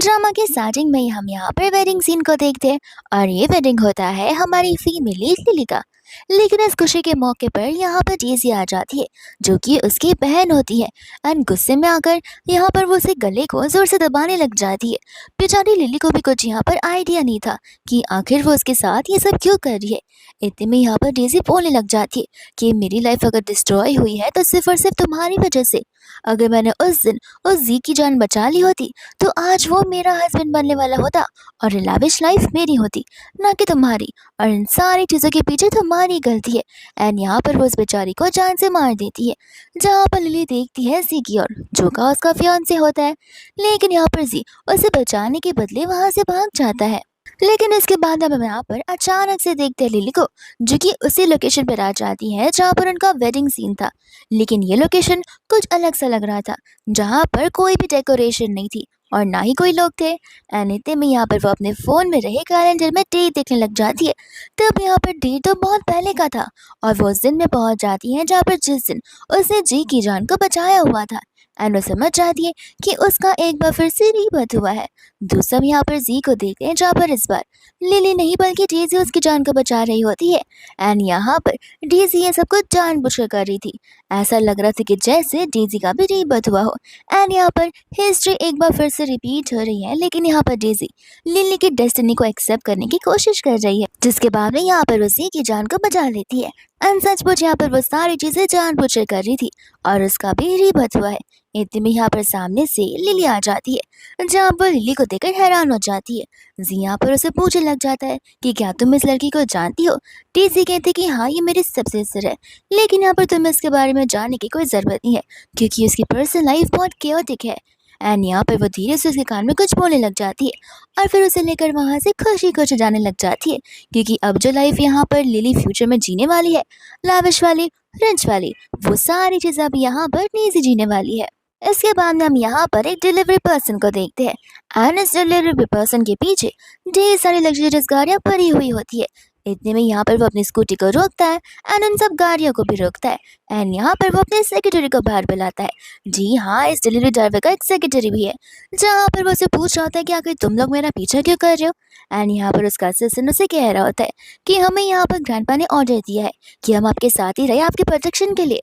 Drama के starting में ही हम यहाँ पर वेडिंग सीन को देखते हैं और ये वेडिंग होता है हमारी फीमेल लीड लिली का। लेकिन इस खुशी के मौके पर यहाँ पर डेज़ी आ जाती है जो कि उसकी बहन होती है एंड गुस्से में आकर यहाँ पर वो उसे गले को जोर से दबाने लग जाती है। बेचारी लिली को भी कुछ यहाँ पर आइडिया नहीं था कि आखिर वो उसके साथ ये सब क्यों कर रही है। इतने में यहाँ पर डेज़ी बोलने लग जाती है कि मेरी लाइफ अगर डिस्ट्रॉय हुई है तो सिर्फ और सिर्फ तुम्हारी वजह से। अगर मैंने उस दिन उस जी की जान बचा ली होती तो आज वो मेरा हस्बैंड बनने वाला होता और लाविश लाइफ मेरी होती, ना कि तुम्हारी। और इन सारी चीज़ों के पीछे तुम्हारी गलती है। एंड यहाँ पर वो उस बेचारी को जान से मार देती है। जहाँ पर लिली देखती है जी की ओर जो का उसका फियांसे होता है, लेकिन यहाँ पर जी उसे बचाने के बदले वहाँ से भाग जाता है। लेकिन इसके बाद अब हम यहाँ पर अचानक से देखते हैं लिली को जो कि उसी लोकेशन पर आ जाती है जहाँ पर उनका वेडिंग सीन था। लेकिन ये लोकेशन कुछ अलग सा लग रहा था, जहाँ पर कोई भी डेकोरेशन नहीं थी और ना ही कोई लोग थे। एंड इतने में यहाँ पर वो अपने फ़ोन में रहे कैलेंडर में डेट देखने लग जाती है। तब यहाँ पर डेट तो बहुत पहले का था और वो उस दिन में पहुँच जाती है जहाँ पर जिस दिन उसने जी की जान को बचाया हुआ था। एंड वो समझ जाती है कि उसका एक बार फिर से रीबर्थ हुआ है। दूसरा हम यहाँ पर जी को देखते हैं जहाँ पर इस बार लिली नहीं बल्कि डेज़ी उसकी जान को बचा रही होती है। एंड यहाँ पर डेज़ी ये सब कुछ जानबूझकर कर रही थी। ऐसा लग रहा था कि जैसे डेज़ी का भी रीबर्थ हुआ हो। एंड यहाँ पर हिस्ट्री एक बार फिर से रिपीट हो रही है, लेकिन यहाँ पर डेज़ी लिली की डेस्टिनी को एक्सेप्ट करने की कोशिश कर रही है, जिसके बाद में यहाँ पर उसी की जान को बचा लेती है। एंड सचमुच यहाँ पर वो सारी चीजें जानबूझकर कर रही थी और उसका भी रीबर्थ हुआ है। इतने में यहाँ पर सामने से लिली आ जाती है, जहाँ पर लिली को देखकर हैरान हो जाती है। जी यहाँ पर उसे पूछने लग जाता है कि क्या तुम इस लड़की को जानती हो। डेज़ी कहती कि हाँ, ये मेरी सब सिस्टर है, लेकिन यहाँ पर तुम्हें इसके बारे में जानने की कोई ज़रूरत नहीं है क्योंकि उसकी पर्सनल लाइफ बहुत केओटिक है। एंड यहाँ पर वो धीरे से उसके कान में कुछ बोलने लग जाती है और फिर उसे लेकर वहाँ से खुशी खुशी जाने लग जाती है, क्योंकि अब जो लाइफ यहाँ पर लिली फ्यूचर में जीने वाली है, लाविश वाली, रिच वाली, वो सारी चीज़ें अब यहाँ पर डेज़ी जीने वाली है। इसके बाद में हम यहाँ पर एक डिलीवरी पर्सन को देखते हैं एंड इस डिलीवरी पर्सन के पीछे ढेर सारी लग्जरियस गाड़ियाँ भरी हुई होती है। इतने में यहाँ पर वो अपनी स्कूटी को रोकता है एंड उन सब गाड़ियों को भी रोकता है। एंड यहाँ पर वो अपने सेक्रेटरी को बाहर बुलाता है। जी हाँ, इस डिलीवरी ड्राइवर का एक सेक्रेटरी भी है, जहाँ पर वो उसे पूछ रहा होता है कि आखिर तुम लोग मेरा पीछा क्यों कर रहे हो। एंड यहाँ पर उसका असिस्टेंट उसे कह रहा होता है कि हमें यहाँ पर ग्रैंडपा ने ऑर्डर दिया है कि हम आपके साथ ही रहे आपके प्रोटेक्शन के लिए।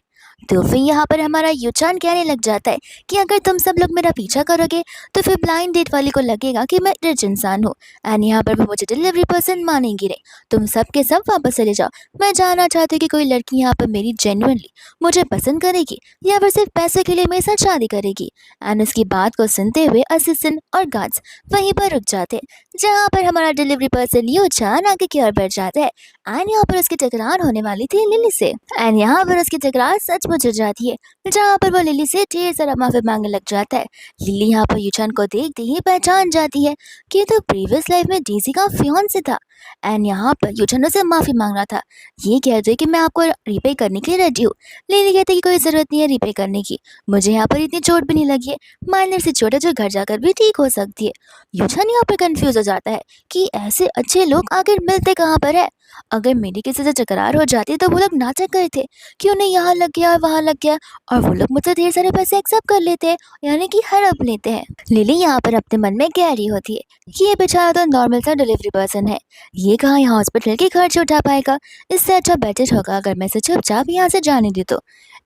तो फिर यहाँ पर हमारा यूचान कहने लग जाता है कि अगर तुम सब लोग मेरा पीछा करोगे तो फिर ब्लाइंड डेट वाली को लगेगा कि मैं रिच इंसान हूँ। एंड यहाँ पर वो मुझे डिलीवरी पर्सन मानेंगी नहीं। तुम सब के सब वापस चले जाओ। मैं जानना चाहती हूँ कि कोई लड़की यहाँ पर मेरी जेन्युइनली मुझे पसंद करेगी या फिर सिर्फ पैसे के लिए मेरे साथ शादी करेगी। एंड उसकी बात को सुनते हुए असिस्टेंट और गार्ड्स वहीं पर रुक जाते हैं, जहाँ पर हमारा डिलीवरी पर्सन यूचान आगे की ओर बढ़ जाता है। एंड यहाँ पर उसकी टकरार होने वाली थी लिली से। एंड यहाँ पर उसकी टकरार सचमुच हो जाती है, जहाँ पर वो लिली से ढेर सारा माफी मांगने लग जाता है। लिली यहाँ पर यूचान को देखते ही पहचान जाती है कि तो प्रीवियस लाइफ में डेज़ी का फियांसे था। एंड यहाँ पर यूचान से माफी मांग रहा था, ये कहते कि मैं आपको रिपे करने के लिए रेडी हूँ। लिली कहते कि कोई जरूरत नहीं है रिपे करने की, मुझे यहाँ पर इतनी चोट भी नहीं लगी है, माइनर से चोट है जो घर जाकर भी ठीक हो सकती है। यूचान यहाँ पर कंफ्यूज हो जाता है कि ऐसे अच्छे लोग आखिर मिलते कहाँ पर है। अगर मेरी किसी से तकरार हो जाती तो वो लोग नाटक करे थे कि उन्हें यहाँ लग गया वहाँ लग गया, और वो लोग मुझसे ढेर सारे पैसे एक्सेप्ट कर लेते हैं, यानी कि हड़प लेते हैं। लिली यहाँ पर अपने मन में कह रही होती है कि ये बेचारा तो नॉर्मल सा डिलीवरी पर्सन है, ये कहाँ यहाँ हॉस्पिटल के खर्च उठा पाएगा, इससे अच्छा बेटर होगा अगर मैं इसे चुपचाप यहाँ से जाने दी तो।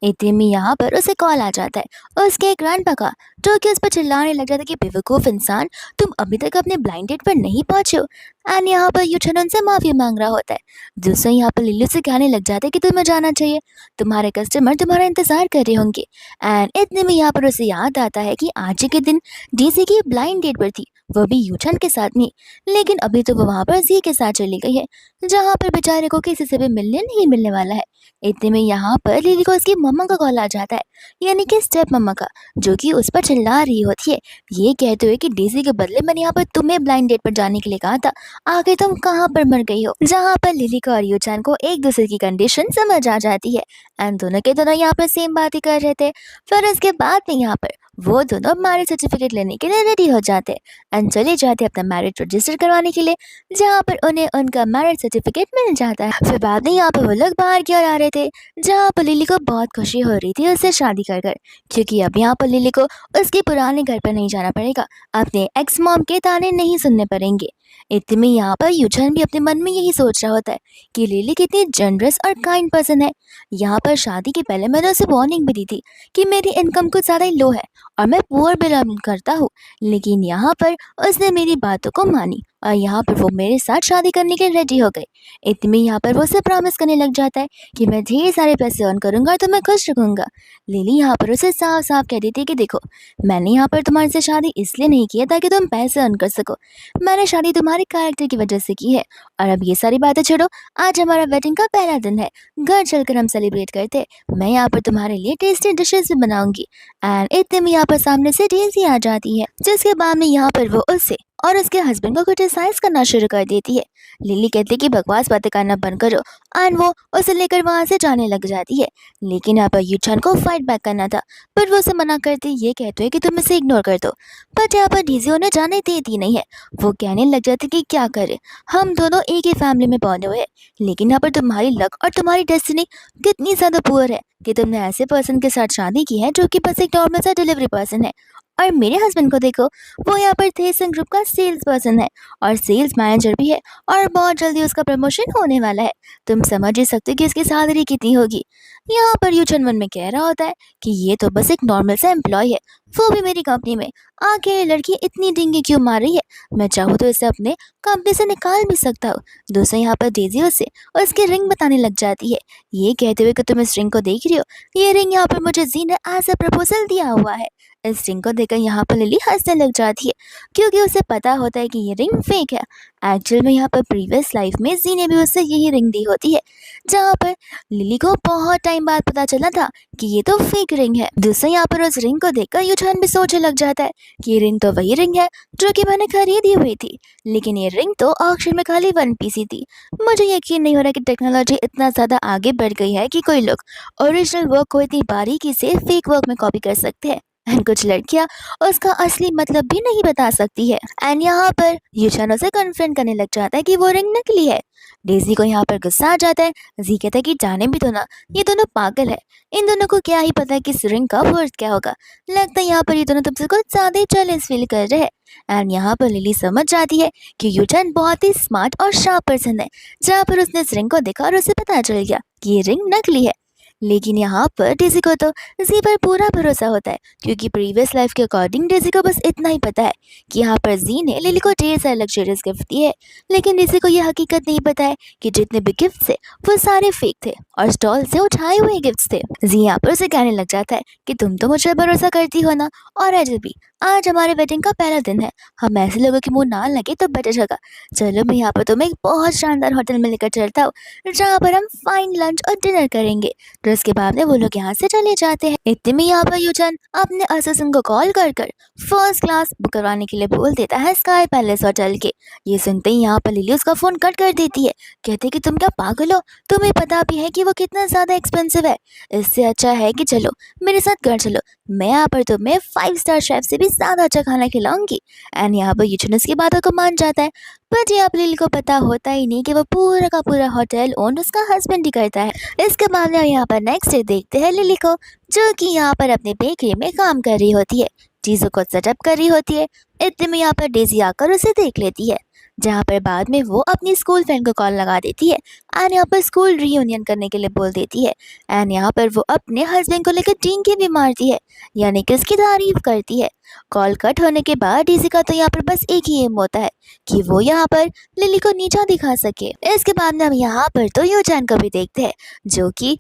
इतने में यहाँ पर उसे कॉल आ जाता है उसके ग्रैंडपा का, जो कि उस पर चिल्लाने लग जाता है कि बेवकूफ़ इंसान, तुम अभी तक अपने ब्लाइंड डेट पर नहीं पहुंचे हो। एंड यहाँ पर यूचन उनसे माफ़ी मांग रहा होता है। दूसरा यहाँ पर लिली से कहने लग जाता है कि तुम्हें जाना चाहिए, तुम्हारे कस्टमर तुम्हारा इंतजार कर रहे होंगे। एंड इतने में यहाँ पर उसे याद आता है कि आज ही के दिन डीसी की ब्लाइंड डेट पर थी, वो भी यूचन के साथ नहीं, लेकिन अभी तो वो वहाँ पर जी के साथ चली गई है, जहाँ पर बेचारे को किसी से भी मिलने नहीं मिलने वाला है। इतने में यहाँ पर लिली को उसकी मम्मा का कॉल आ जाता है, यानी कि स्टेप मम्मा का, जो कि उस पर चिल्ला रही होती है, ये कहते हुए कि डेज़ी के बदले मैंने यहाँ पर तुम्हें ब्लाइंड डेट पर जाने के लिए कहा था, आगे तुम कहाँ पर मर गई हो। जहाँ पर लिली को और यूचान को एक दूसरे की कंडीशन समझ आ जाती है एंड दोनों के दोनों यहाँ पर सेम बात ही कर रहे थे। फिर इसके बाद में यहाँ पर वो दोनों मैरिज सर्टिफिकेट लेने के लिए रेडी हो जाते एंड चले जाते अपना मैरिज रजिस्टर करवाने के लिए, जहाँ पर उन्हें उनका मैरिज सर्टिफिकेट मिल जाता है। फिर बाद में यहाँ पर वो लोग बाहर की ओर आ रहे थे, जहाँ पर लिली को बहुत खुशी हो रही थी उससे शादी कर कर, क्योंकि अब यहाँ पर लिली को उसके पुराने घर पर नहीं जाना पड़ेगा, अपने एक्स मॉम के ताने नहीं सुनने पड़ेंगे। इतने में यहाँ पर यूजन भी अपने मन में यही सोच रहा होता है कि लिली कितनी जनरस और काइंड पर्सन है। यहाँ पर शादी के पहले मैंने उसे वार्निंग भी दी थी कि मेरी इनकम कुछ ज़्यादा ही लो है और मैं पुअर बिलोंग करता हूँ, लेकिन यहाँ पर उसने मेरी बातों को मानी और यहाँ पर वो मेरे साथ शादी करने के रेडी हो गए। इतने में यहाँ पर वो उसे प्रॉमिस करने लग जाता है कि मैं ढेर सारे पैसे अर्न करूंगा तो मैं खुश रखूंगा। लिली यहाँ पर उसे साफ साफ कह देती है कि देखो, मैंने यहाँ पर तुम्हारे से शादी इसलिए नहीं की है ताकि तुम पैसे अर्न कर सको, मैंने शादी तुम्हारे कैरेक्टर की वजह से की है। और अब ये सारी बातें छोड़ो, आज हमारा वेडिंग का पहला दिन है, घर चलकर हम सेलिब्रेट करते हैं। मैं यहाँ पर तुम्हारे लिए टेस्टी डिशेस भी बनाऊंगी। एंड इतने में यहाँ पर सामने से डेज़ी आ जाती है, जिसके बाद में यहाँ पर वो उससे और उसके हस्बैंड को क्रिटिसाइज करना शुरू कर देती है। लिली कहती है कि बकवास बातें करना बंद करो एंड वो उसे लेकर वहां से जाने लग जाती है। लेकिन यहाँ पर यूचन को फाइट बैक करना था, पर वो उसे मना करती ये कहते हैं कि तुम इसे इग्नोर कर दो, बट यहाँ पर डीजी उन्हें जाने देती नहीं है। वो कहने लग जाती कि क्या करे, हम दोनों एक ही फैमिली में पौधे हुए हैं, लेकिन यहाँ पर तुम्हारी लक और तुम्हारी डेस्टिनी कितनी ज्यादा पुअर है कि तुमने ऐसे पर्सन के साथ शादी की है जो कि बस एक नॉर्मल सा डिलीवरी पर्सन है। और मेरे हस्बैंड को देखो, वो यहाँ पर थेसन ग्रुप का सेल्स पर्सन है और सेल्स मैनेजर भी है, और बहुत जल्दी उसका प्रमोशन होने वाला है। तुम समझ ही सकते हो कि इसकी सैलरी कितनी होगी। यहाँ पर यूचन मन में कह रहा होता है कि ये तो बस एक नॉर्मल सा एम्प्लॉय है, वो भी मेरी कंपनी में। आगे ये लड़की इतनी डिंगी क्यों मार रही है, मैं चाहूँ तो इसे अपने कंपनी से निकाल भी सकता हूँ। दूसरे यहाँ पर डेजी उसे उसकी रिंग बताने लग जाती है, ये कहते हुए कि तुम इस रिंग को देख रही हो, ये रिंग यहाँ पर मुझे जी ने एज ए प्रपोजल दिया हुआ है। इस रिंग को देखकर यहाँ पर लिली हंसने लग जाती है, क्योंकि उसे पता होता है कि ये रिंग फेक है। एक्चुअल में यहाँ पर प्रीवियस लाइफ में जी ने भी उससे यही रिंग दी होती है, जहाँ पर लिली को बहुत टाइम बाद पता चला था कि ये तो फेक रिंग है। दूसरे यहाँ पर उस रिंग को देखकर यूचन भी सोचने लग जाता है कि ये रिंग तो वही रिंग है जो कि मैंने खरीदी हुई थी, लेकिन ये रिंग तो ऑक्शन में खाली 1 पीस ही थी। मुझे यकीन नहीं हो रहा कि टेक्नोलॉजी इतना ज़्यादा आगे बढ़ गई है कि कोई लोग ओरिजिनल वर्क को इतनी बारीकी से फेक वर्क में कॉपी कर सकते हैं। एंड कुछ लड़कियां उसका असली मतलब भी नहीं बता सकती है। एंड यहाँ पर यूचन उसे कन्फ्रंट करने लग जाता है कि वो रिंग नकली है। डेजी को यहाँ पर गुस्सा आ जाता है। जी कहता है कि जाने भी दो ना, ये दोनों पागल है, इन दोनों को क्या ही पता है कि इस रिंग का वर्थ क्या होगा। लगता है यहाँ पर ये दोनों तुमसे कुछ ज्यादा ही जेलस फील कर रहे हैं। एंड यहाँ पर लिली समझ जाती है कि यूचन बहुत ही स्मार्ट और शार्प पर्सन है, जहाँ पर उसने इस रिंग को देखा और उसे पता चल गया कि ये रिंग नकली है। लेकिन यहाँ पर डेजी को तो जी पर पूरा भरोसा होता है, क्योंकि प्रीवियस लाइफ के अकॉर्डिंग डेजी को बस इतना ही पता है कि यहाँ पर जी ने लिली को ढेर सारे लग्जरियस गिफ्ट दिए है। लेकिन डेजी को यह हकीकत नहीं पता है कि जितने भी गिफ्ट थे वो सारे फेक थे और स्टॉल से उठाए हुए गिफ्ट थे। जी यहाँ पर उसे कहने लग जाता है कि तुम तो मुझ पर भरोसा करती हो ना, और आज भी आज हमारे वेडिंग का पहला दिन है, हम ऐसे लोगों के मुंह ना लगे तो बेटर होगा। चलो मैं यहाँ पर तुम्हें एक बहुत शानदार होटल में लेकर चलता हूँ, जहाँ पर हम फाइन लंच और डिनर करेंगे। तो इसके बाद में वो लोग यहाँ से चले जाते हैं। इतने में यहाँ पर यूचन अपने असिस्टेंट को कॉल कर कर फर्स्ट क्लास बुक करवाने के लिए बोल देता है स्काई पैलेस होटल के। ये सुनते ही यहाँ पर लिली उसका फोन कट कर देती है, कहते कि तुम क्या पागल हो, तुम्हें पता भी है कि वो कितना ज्यादा एक्सपेंसिव है, इससे अच्छा है कि चलो मेरे साथ घर चलो, मैं यहाँ पर तुम्हें 5 स्टार शेफ से भी ज्यादा अच्छा खाना खिलाऊंगी। एंड यहाँ पर यूचन उसकी बातों को मान जाता है, बट यहाँ पर लिली को पता होता ही नहीं कि वो पूरा का पूरा होटल ओन उसका हस्बैंड ही करता है। इसके बाद में यहाँ पर नेक्स्ट डे देखते हैं लिली को, जो कि यहाँ पर अपने बेकरी में काम कर रही होती है, चीज़ों को सेटअप कर रही होती है। इतने में यहाँ पर डेजी आकर उसे देख लेती है, जहाँ पर बाद में वो अपनी स्कूल फ्रेंड को कॉल लगा देती है एंड यहाँ पर स्कूल रीयूनियन करने के लिए बोल देती है। एंड यहाँ पर वो अपने हस्बैंड को लेकर टींगे भी मारती है, यानी कि उसकी तारीफ करती है। कॉल कट होने के बाद डेजी का तो यहाँ पर बस एक ही एम होता है कि वो यहाँ पर लिली को नीचा दिखा सके। इसके बाद में हम यहाँ पर तो यूचन को भी देखते हैं, जो कि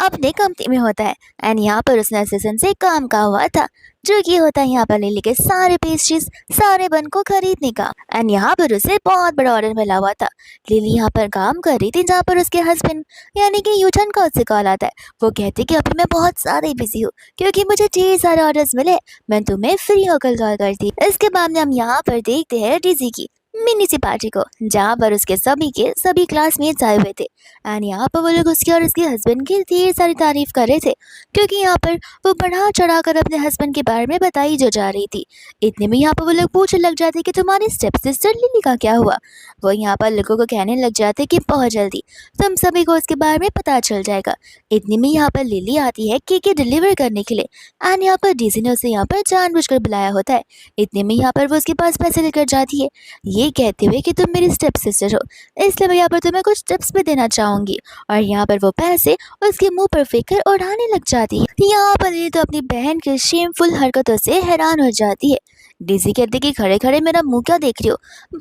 अपने कंपनी में होता है। एंड यहाँ पर उसने असिस्टेंट से काम का हुआ था, जो कि होता है यहाँ पर लिली के सारे पेस्ट्रीज सारे बन को खरीदने का। एंड यहाँ पर उसे बहुत बड़ा ऑर्डर मिला हुआ था। लिली यहाँ पर काम कर रही थी, जहाँ पर उसके हस्बैंड यानी कि यूचन का उससे कॉल आता है। वो कहते कि अभी मैं बहुत ज़्यादा बिजी हूँ, क्योंकि मुझे ढेर सारे ऑर्डर्स मिले, मैं तुम्हें फ्री होकर कॉल करती। इसके बाद में हम यहाँ पर देखते हैं डीजी की, मिनी सी पार्टी को, जहाँ पर उसके सभी के सभी क्लासमेट्स आए हुए थे। एंड यहाँ पर वो लोग उसके और उसके हस्बैंड की ढेर सारी तारीफ कर रहे थे, क्योंकि यहाँ पर वो बढ़ा चढ़ा कर अपने हस्बैंड के बारे में बताई जो जा रही थी। इतने में यहाँ पर वो लोग पूछने लग जाते कि तुम्हारी स्टेप सिस्टर लिली का क्या हुआ। वो यहाँ पर लोगों को कहने लग जाते कि बहुत जल्दी तुम सभी को उसके बारे में पता चल जाएगा। इतने में यहाँ पर लिली आती है केक डिलीवर करने के लिए। एंड यहाँ पर डीजी ने उसे यहाँ पर जानबूझकर बुलाया होता है। इतने में यहाँ पर वो उसके पास पैसे लेकर जाती है, ये कहते हुए कि तुम मेरी स्टेप सिस्टर हो, इसलिए मैं यहाँ पर तुम्हें कुछ टिप्स भी देना चाहूंगी। और यहाँ पर वो पैसे उसके मुंह पर फेंक कर उड़ाने लग जाती है। यहाँ पर ये तो अपनी बहन की शेमफुल हरकतों से हैरान हो जाती है। डिजी कहती कि खड़े खड़े मेरा मुंह क्या देख रही हो,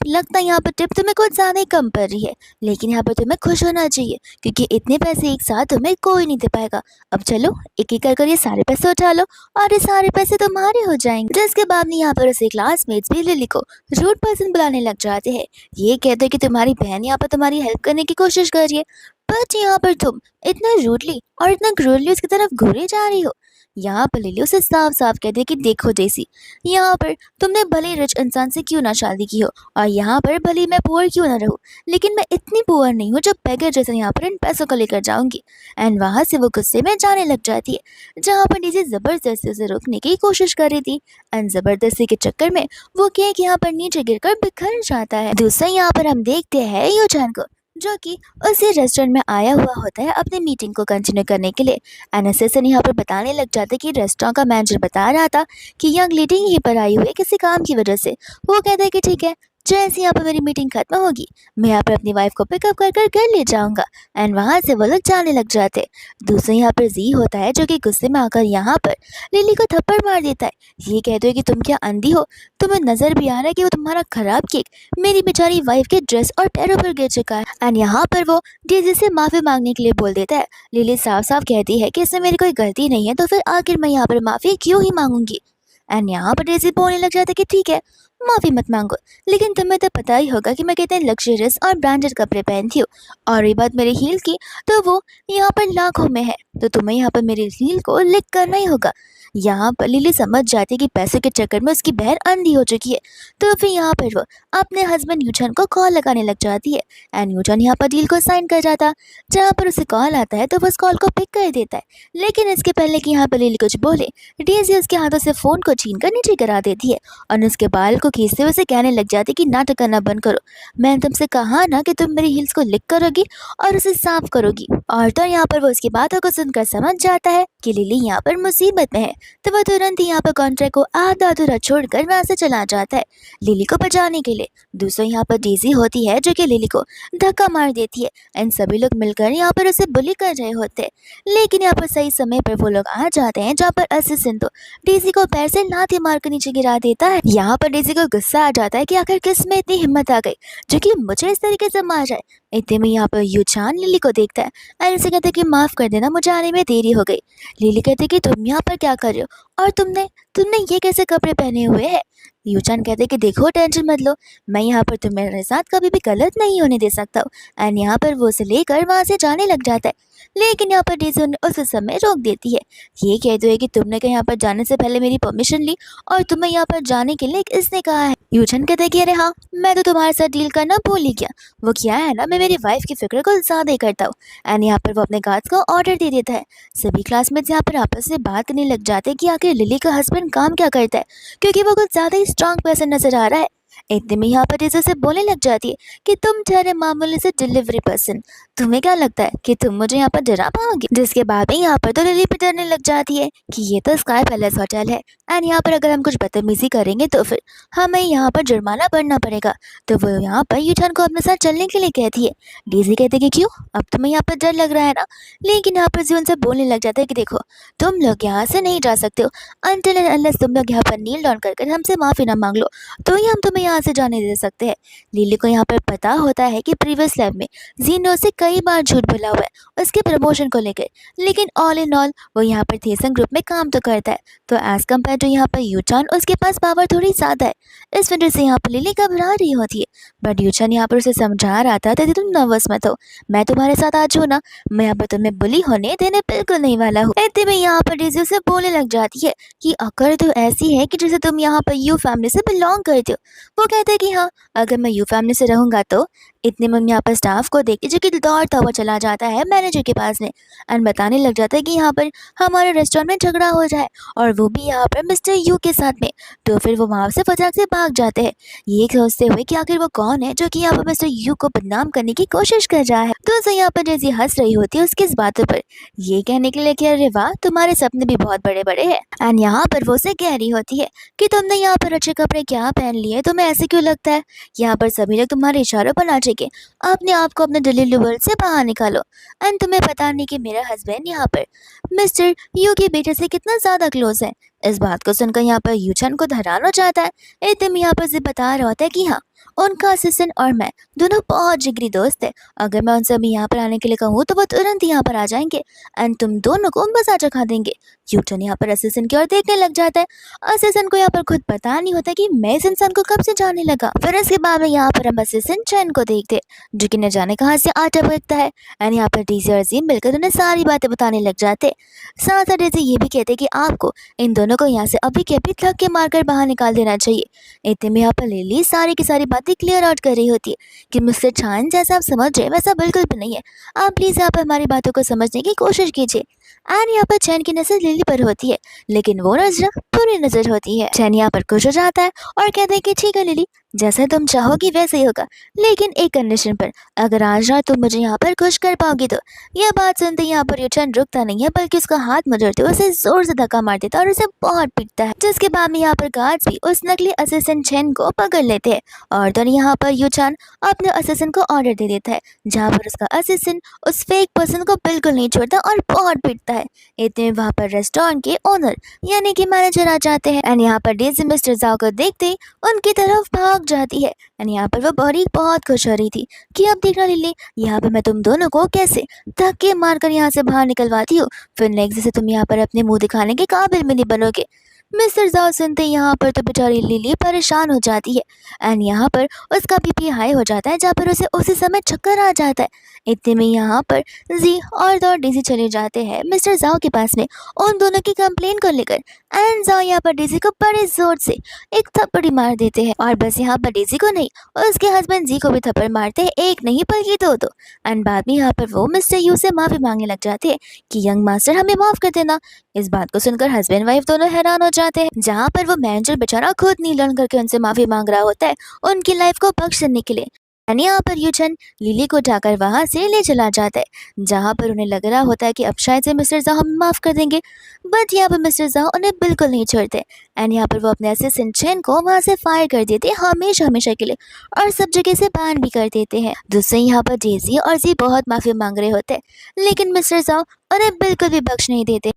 लगता है यहाँ पर टिप तुम्हें कुछ ज्यादा ही कम पड़ रही है, लेकिन यहाँ पर तुम्हें खुश होना चाहिए क्योंकि इतने पैसे एक साथ तुम्हें कोई नहीं दे पाएगा। अब चलो एक एक कर ये सारे पैसे उठा लो और ये सारे पैसे तुम्हारे हो जाएंगे। जिसके बाद में यहाँ पर उसे क्लासमेट्स भी लिली को रूड पर्सन बुलाने लग जाते हैं। ये कहते हैं कि तुम्हारी बहन यहाँ पर तुम्हारी हेल्प करने की कोशिश कर रही है, बट यहाँ पर तुम इतना रूडली और इतना क्रूरली उसकी तरफ घूरे जा रही हो। यहाँ पर लिली उसे साफ साफ कहती है कि देखो जैसी, यहाँ पर तुमने भले रिच इंसान से क्यों ना शादी की हो और यहाँ पर भले मैं पुअर क्यों ना रहूँ, लेकिन मैं इतनी पुअर नहीं हूँ जो बेगर जैसे यहाँ पर इन पैसों को लेकर जाऊंगी। एंड वहां से वो गुस्से में जाने लग जाती है, जहाँ पर डीजे जबरदस्ती उसे रोकने की कोशिश कर रही थी। एंड जबरदस्ती के चक्कर में वो केक यहाँ पर नीचे गिरकर बिखर जाता है। दूसरा यहाँ पर हम देखते हैं यूचान को, जो कि उसी रेस्टोरेंट में आया हुआ होता है अपनी मीटिंग को कंटिन्यू करने के लिए। एनएसएसन यहाँ पर बताने लग जाते कि रेस्टोरेंट का मैनेजर बता रहा था कि यंग लेडी यहीं पर आई हुई है किसी काम की वजह से। वो कहता है कि ठीक है, जैसे यहाँ पर मेरी मीटिंग खत्म होगी मैं यहाँ पर अपनी वाइफ को पिकअप कर कर घर ले जाऊंगा। एंड वहां से वो लोग जाने लग जाते। दूसरा यहाँ पर जी होता है, जो कि गुस्से में आकर यहाँ पर लिली को थप्पड़ मार देता है। ये कहते हो कि तुम क्या अंधी हो, तुम्हें नजर भी आ रहा है कि वो तुम्हारा खराब केक मेरी बेचारी वाइफ के ड्रेस और पैरों पर गिर चुका है। एंड यहाँ पर वो डीजी से माफी मांगने के लिए बोल देता है। लिली साफ साफ कहती है कि इसमें मेरी कोई गलती नहीं है, तो फिर आखिर मैं यहाँ पर माफी क्यों ही मांगूंगी। एंड यहाँ पर डेजी बोलने लग जाता है कि ठीक है, माफी मत मांगो, लेकिन तुम्हें तो पता ही होगा कि मैं कितने लग्जरियस और ब्रांडेड कपड़े पहनती हूँ, और ये बात मेरे हील की तो वो यहाँ पर लाखों में है, तो तुम्हें यहाँ पर मेरे हील को लिक करना ही होगा। यहाँ पर लिली समझ जाती है कि पैसे के चक्कर में उसकी बहन अंधी हो चुकी है। तो फिर यहाँ पर वो अपने हस्बैंड यूचन को कॉल लगाने लग जाती है। एंड यूचन यहाँ पर डील को साइन कर जाता। जहाँ पर उसे कॉल आता है तो वो उस कॉल को पिक कर देता है, लेकिन इसके पहले कि यहाँ पर लिली कुछ बोले, डेजी उसके हाथों से फोन को छीन कर नीचे गिरा देती है और उसके बाल को खींचते हुए उसे कहने लग जाती कि नाटक करना बंद करो, मैंने तुमसे कहा ना कि तुम मेरी हील्स को लिक करोगी और उसे साफ करोगी। और तो यहाँ पर वो उसकी बातों को सुनकर समझ जाता है कि लिली यहाँ पर मुसीबत में है, तो वह तुरंत ही यहाँ पर कॉन्ट्रैक्ट को आधा अधूरा छोड़कर वहां से चला जाता है लिली को बचाने के लिए। दूसरा यहाँ पर डेजी होती है, जो कि लिली को धक्का मार देती है। एंड सभी लोग मिलकर यहाँ पर उसे बुली कर रहे होते हैं, लेकिन यहाँ पर सही समय पर वो लोग आ जाते हैं, जहाँ पर असिस्टेंट तो डेजी को पैर से लाठी मारकर नीचे गिरा देता है। यहाँ पर डेजी को गुस्सा आ जाता है कि आखिर किस में इतनी हिम्मत आ गई जो कि मुझे इस तरीके से मार जाए। इतने में यहाँ पर यूचान लिली को देखता है और उसे कहता है कि माफ कर देना, मुझे आने में देरी हो गई। लिली कहती है कि तुम यहाँ पर क्या कर रहे हो और तुमने तुमने ये कैसे कपड़े पहने हुए हैं। यूचान कहते हैं कि देखो टेंशन मत लो, मैं यहाँ पर तुम्हारे साथ कभी भी गलत नहीं होने दे सकता हूँ। एंड यहाँ पर वो उसे लेकर वहां से जाने लग जाता है, लेकिन यहाँ पर डेजी उन्हें उस समय रोक देती है। ये कहते हुए कि तुमने कहीं यहाँ पर जाने से पहले मेरी परमिशन ली और तुम्हें यहाँ पर जाने के लिए इसने कहा है। यूचन कहते हैं कि अरे हाँ, मैं तो तुम्हारे साथ डील करना भूल ही गया। वो क्या है ना, मैं मेरी वाइफ की फिक्र को ज्यादा ही करता हूँ। एंड यहाँ पर वो अपने गार्ड्स को ऑर्डर दे देता है। सभी क्लासमेट्स यहाँ पर आपस में बात करने लग जाते हैं कि आखिर लिली का हस्बैंड काम क्या करता है, क्योंकि वो कुछ ज्यादा ही स्ट्रांग पर्सन नजर आ रहा है। इतने में यहाँ पर डेजी से बोलने लग जाती है कि तुम ठहरे मामूली से डिलीवरी पर्सन, तुम्हें क्या लगता है कि तुम मुझे यहाँ पर डरा पाओगे। जिसके बाद में यहाँ पर तो लिली भी डरने लग जाती है कि ये तो स्काई पैलेस होटल है एंड यहाँ पर अगर हम कुछ बदतमीजी करेंगे तो फिर हमें यहाँ पर जुर्माना भरना पड़ेगा। तो वो यहाँ पर यूचान को अपने साथ चलने के लिए कहती है। डेजी कहते कि क्यों, अब तुम्हें यहाँ पर डर लग रहा है ना, लेकिन यहाँ पर जीवन से बोलने लग जाता है कि देखो तुम लोग यहाँ से नहीं जा सकते हो अनटिल एंड अनलेस तुम लोग यहाँ पर नील डाउन कर हमसे माफी ना मांग लो, तो ही हम तुम्हें यहाँ से जाने दे सकते हैं। लिली को यहाँ पर पता होता है कि प्रीवियस लाइफ में जीन ने उसे कई बार झूठ बोला हुआ है उसके प्रमोशन को लेकर, लेकिन ऑल इन ऑल वो यहाँ पर थेसन ग्रुप में काम तो करता है, तो एज कम्पेयर टू यहाँ पर यूचान उसके पास पावर थोड़ी ज्यादा है। इस वजह से यहाँ पर लिली घबरा रही होती है, बट यूचान यहाँ पर उसे समझा रहा था तुम नर्वस मत हो, मैं तुम्हारे साथ आज हूँ ना, मैं यहाँ पर तुम्हें बुली होने देने बिल्कुल नहीं वाला हूँ। इतने में यहाँ पर डेजी उसे बोलने लग जाती है कि अगर तो ऐसी है कि जैसे तुम यहाँ पर यू फैमिली से बिलोंग करते हो, वो कहते हैं कि हाँ, अगर मैं यू फैमिली से रहूँगा तो। इतने में यहाँ पर स्टाफ को देख के जो कि दौड़ता हुआ चला जाता है मैनेजर के पास में एंड बताने लग जाता है कि यहाँ पर हमारे रेस्टोरेंट में झगड़ा हो जाए और वो भी यहाँ पर मिस्टर यू के साथ में। तो फिर वो वहाँ से फटाक से भाग जाते हैं, ये सोचते हुए कि आखिर वो कौन है जो कि यहाँ पर मिस्टर यू को बदनाम करने की कोशिश कर रहा है। तो उसे यहाँ पर जैसी हंस रही होती है उसकी इस बातों पर, ये कहने के लिए कि अरे वाह तुम्हारे सपने भी बहुत बड़े बड़े हैं। एंड यहाँ पर वो उसे कह रही होती है कि तुमने यहाँ पर अच्छे कपड़े क्या पहन लिए, तुम्हें ऐसे क्यों लगता है यहाँ पर सभी लोग तुम्हारे इशारों पर नाचेंगे, अपने आप को अपने डिलीवरी वर्ल्ड से बाहर निकालो। एंड तुम्हें पता नहीं कि मेरा हस्बैंड यहाँ पर मिस्टर यू के बेटे से कितना ज्यादा क्लोज है। इस बात को सुनकर यहाँ पर यूचन को हैरान हो जाता है। एकदम यहाँ पर से बता रहा होता है कि हाँ, उनका असिस्टेंट और मैं दोनों बहुत जिगरी दोस्त है। अगर मैं उनसे अभी यहाँ पर आने के लिए कहूँ तो वो तुरंत यहाँ पर आ जाएंगे एंड तुम दोनों को मजा चखा देंगे। यूटन यहाँ पर असिस्टेंट की ओर देखने लग जाता है। असिस्टेंट को यहाँ पर खुद पता नहीं होता कि मैं इस इंसान को कब से जाने लगा। फिर इसके बाद में यहाँ पर हम असिस्टेंट चैन को देखते जो कि न जाने कहाँ से आटा पकता है एंड यहाँ पर डीजी और जीम मिलकर उन्हें सारी बातें बताने लग जाते। साथ साथ डीजी ये भी कहते कि आपको इन दोनों को यहाँ से अभी के अभी धक्के मारकर बाहर निकाल देना चाहिए। इतने में यहाँ पर लिली सारी की सारी बातें क्लियर आउट कर रही होती है कि मिस्टर छान जैसा आप समझ रहे वैसा बिल्कुल भी नहीं है, आप प्लीज यहाँ पर हमारी बातों को समझने की कोशिश कीजिए। एंड यहाँ पर चैन की नजर लिली पर होती है लेकिन वो नजर पूरी नजर होती है। चैन यहाँ पर खुश हो जाता है और कहते हैं कि ठीक है लिली, जैसे तुम चाहोगी वैसे ही होगा, लेकिन एक कंडीशन पर, अगर आज रात तुम मुझे यहाँ पर खुश कर पाओगी तो। यह बात सुनते यहाँ पर यूचन रुकता नहीं है बल्कि उसका हाथ मरोड़ते हुए उसे जोर से धक्का मार देता है और उसे बहुत पीटता है। जिसके बाद में यहाँ पर गार्ड्स भी उस नकली असिस्टेंट चैन को पकड़ लेते हैं और तो यहाँ पर यूचन अपने असिस्टेंट को ऑर्डर दे देता है जहाँ पर उसका असिस्टेंट उस फेक पर्सन को बिल्कुल नहीं छोड़ता और बहुत पीटता है। इतने में वहाँ पर रेस्टोरेंट के ओनर यानी कि मैनेजर आ जाते हैं एंड यहाँ पर डेजी मिस्टर जाओ को देखते ही उनकी तरफ भाग जाती है। एंड यहाँ पर वो बड़ी बहुत खुश हो रही थी कि अब देखना लिली, यहाँ पर मैं तुम दोनों को कैसे धक्के मारकर यहाँ से बाहर निकलवाती हूँ, फिर नेक्स्ट से तुम यहाँ पर अपने मुंह दिखाने के काबिल भी नहीं बनोगे। मिस्टर जाओ सुनते यहाँ पर तो बेचारी लिली परेशान हो जाती है एंड यहाँ पर उसका बीपी हाई हो जाता है जहाँ पर उसे उसी समय चक्कर आ जाता है। इतने में यहाँ पर जी और तो डीजी चले जाते हैं मिस्टर जाओ के पास में उन दोनों की कंप्लेन को लेकर एंड जाओ यहाँ पर डीजी को बड़े जोर से एक थप्पड़ी मार देते हैं और बस यहाँ पर डीजी को नहीं उसके हस्बैंड जी को भी थप्पड़ मारते हैं, एक नहीं बल्कि दो दो। एंड बाद में यहाँ पर वो मिस्टर यू से माफी मांगने लग जाते हैं कि यंग मास्टर हमें माफ कर देना। इस बात को सुनकर हस्बैंड वाइफ दोनों हैरान हो जाते हैं जहाँ पर वो मैनेजर बेचारा खुद नीलन करके उनसे माफी मांग रहा होता है उनकी लाइफ को बख्श देने के लिए। एंड यहाँ पर यूचन लिली को उठाकर वहां से ले चला जाता है जहाँ पर उन्हें लग रहा होता है कि अब शायद से मिस्टर जाओ हमें माफ कर देंगे, बट यहाँ पर मिस्टर जाओ उन्हें बिल्कुल नहीं छोड़ते एंड यहाँ पर वो अपने असिस्टेंट चैन को वहां से फायर कर देते हैं हमेशा हमेशा के लिए और सब जगह से बैन भी कर देते हैं। दूसरे यहाँ पर डेजी और जी बहुत माफी मांग रहे होते हैं लेकिन मिस्टर जाओ उन्हें बिल्कुल भी बख्श नहीं देते।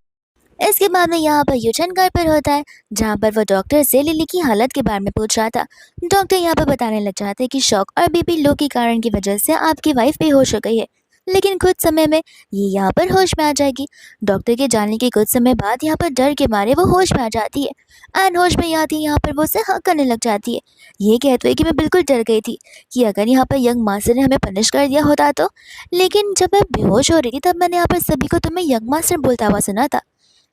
इसके बाद में यहाँ पर यूचन घर पर होता है जहाँ पर वो डॉक्टर से लिली की हालत के बारे में पूछ रहा था। डॉक्टर यहाँ पर बताने लग जाते हैं कि शॉक और बीपी लो के कारण की वजह से आपकी वाइफ बेहोश हो गई है लेकिन कुछ समय में ये यहाँ पर होश में आ जाएगी। डॉक्टर के जाने के कुछ समय बाद यहाँ पर डर के मारे वो होश में आ जाती है एंड होश में आती है यहाँ पर वो उसे हक करने लग जाती है। ये कहते हुए कि मैं बिल्कुल डर गई थी कि अगर यहाँ पर यंग मास्टर ने हमें पनिश कर दिया होता तो, लेकिन जब मैं बेहोश हो रही थी तब मैंने यहाँ पर सभी को तुम्हें यंग मास्टर बोलता हुआ सुना था।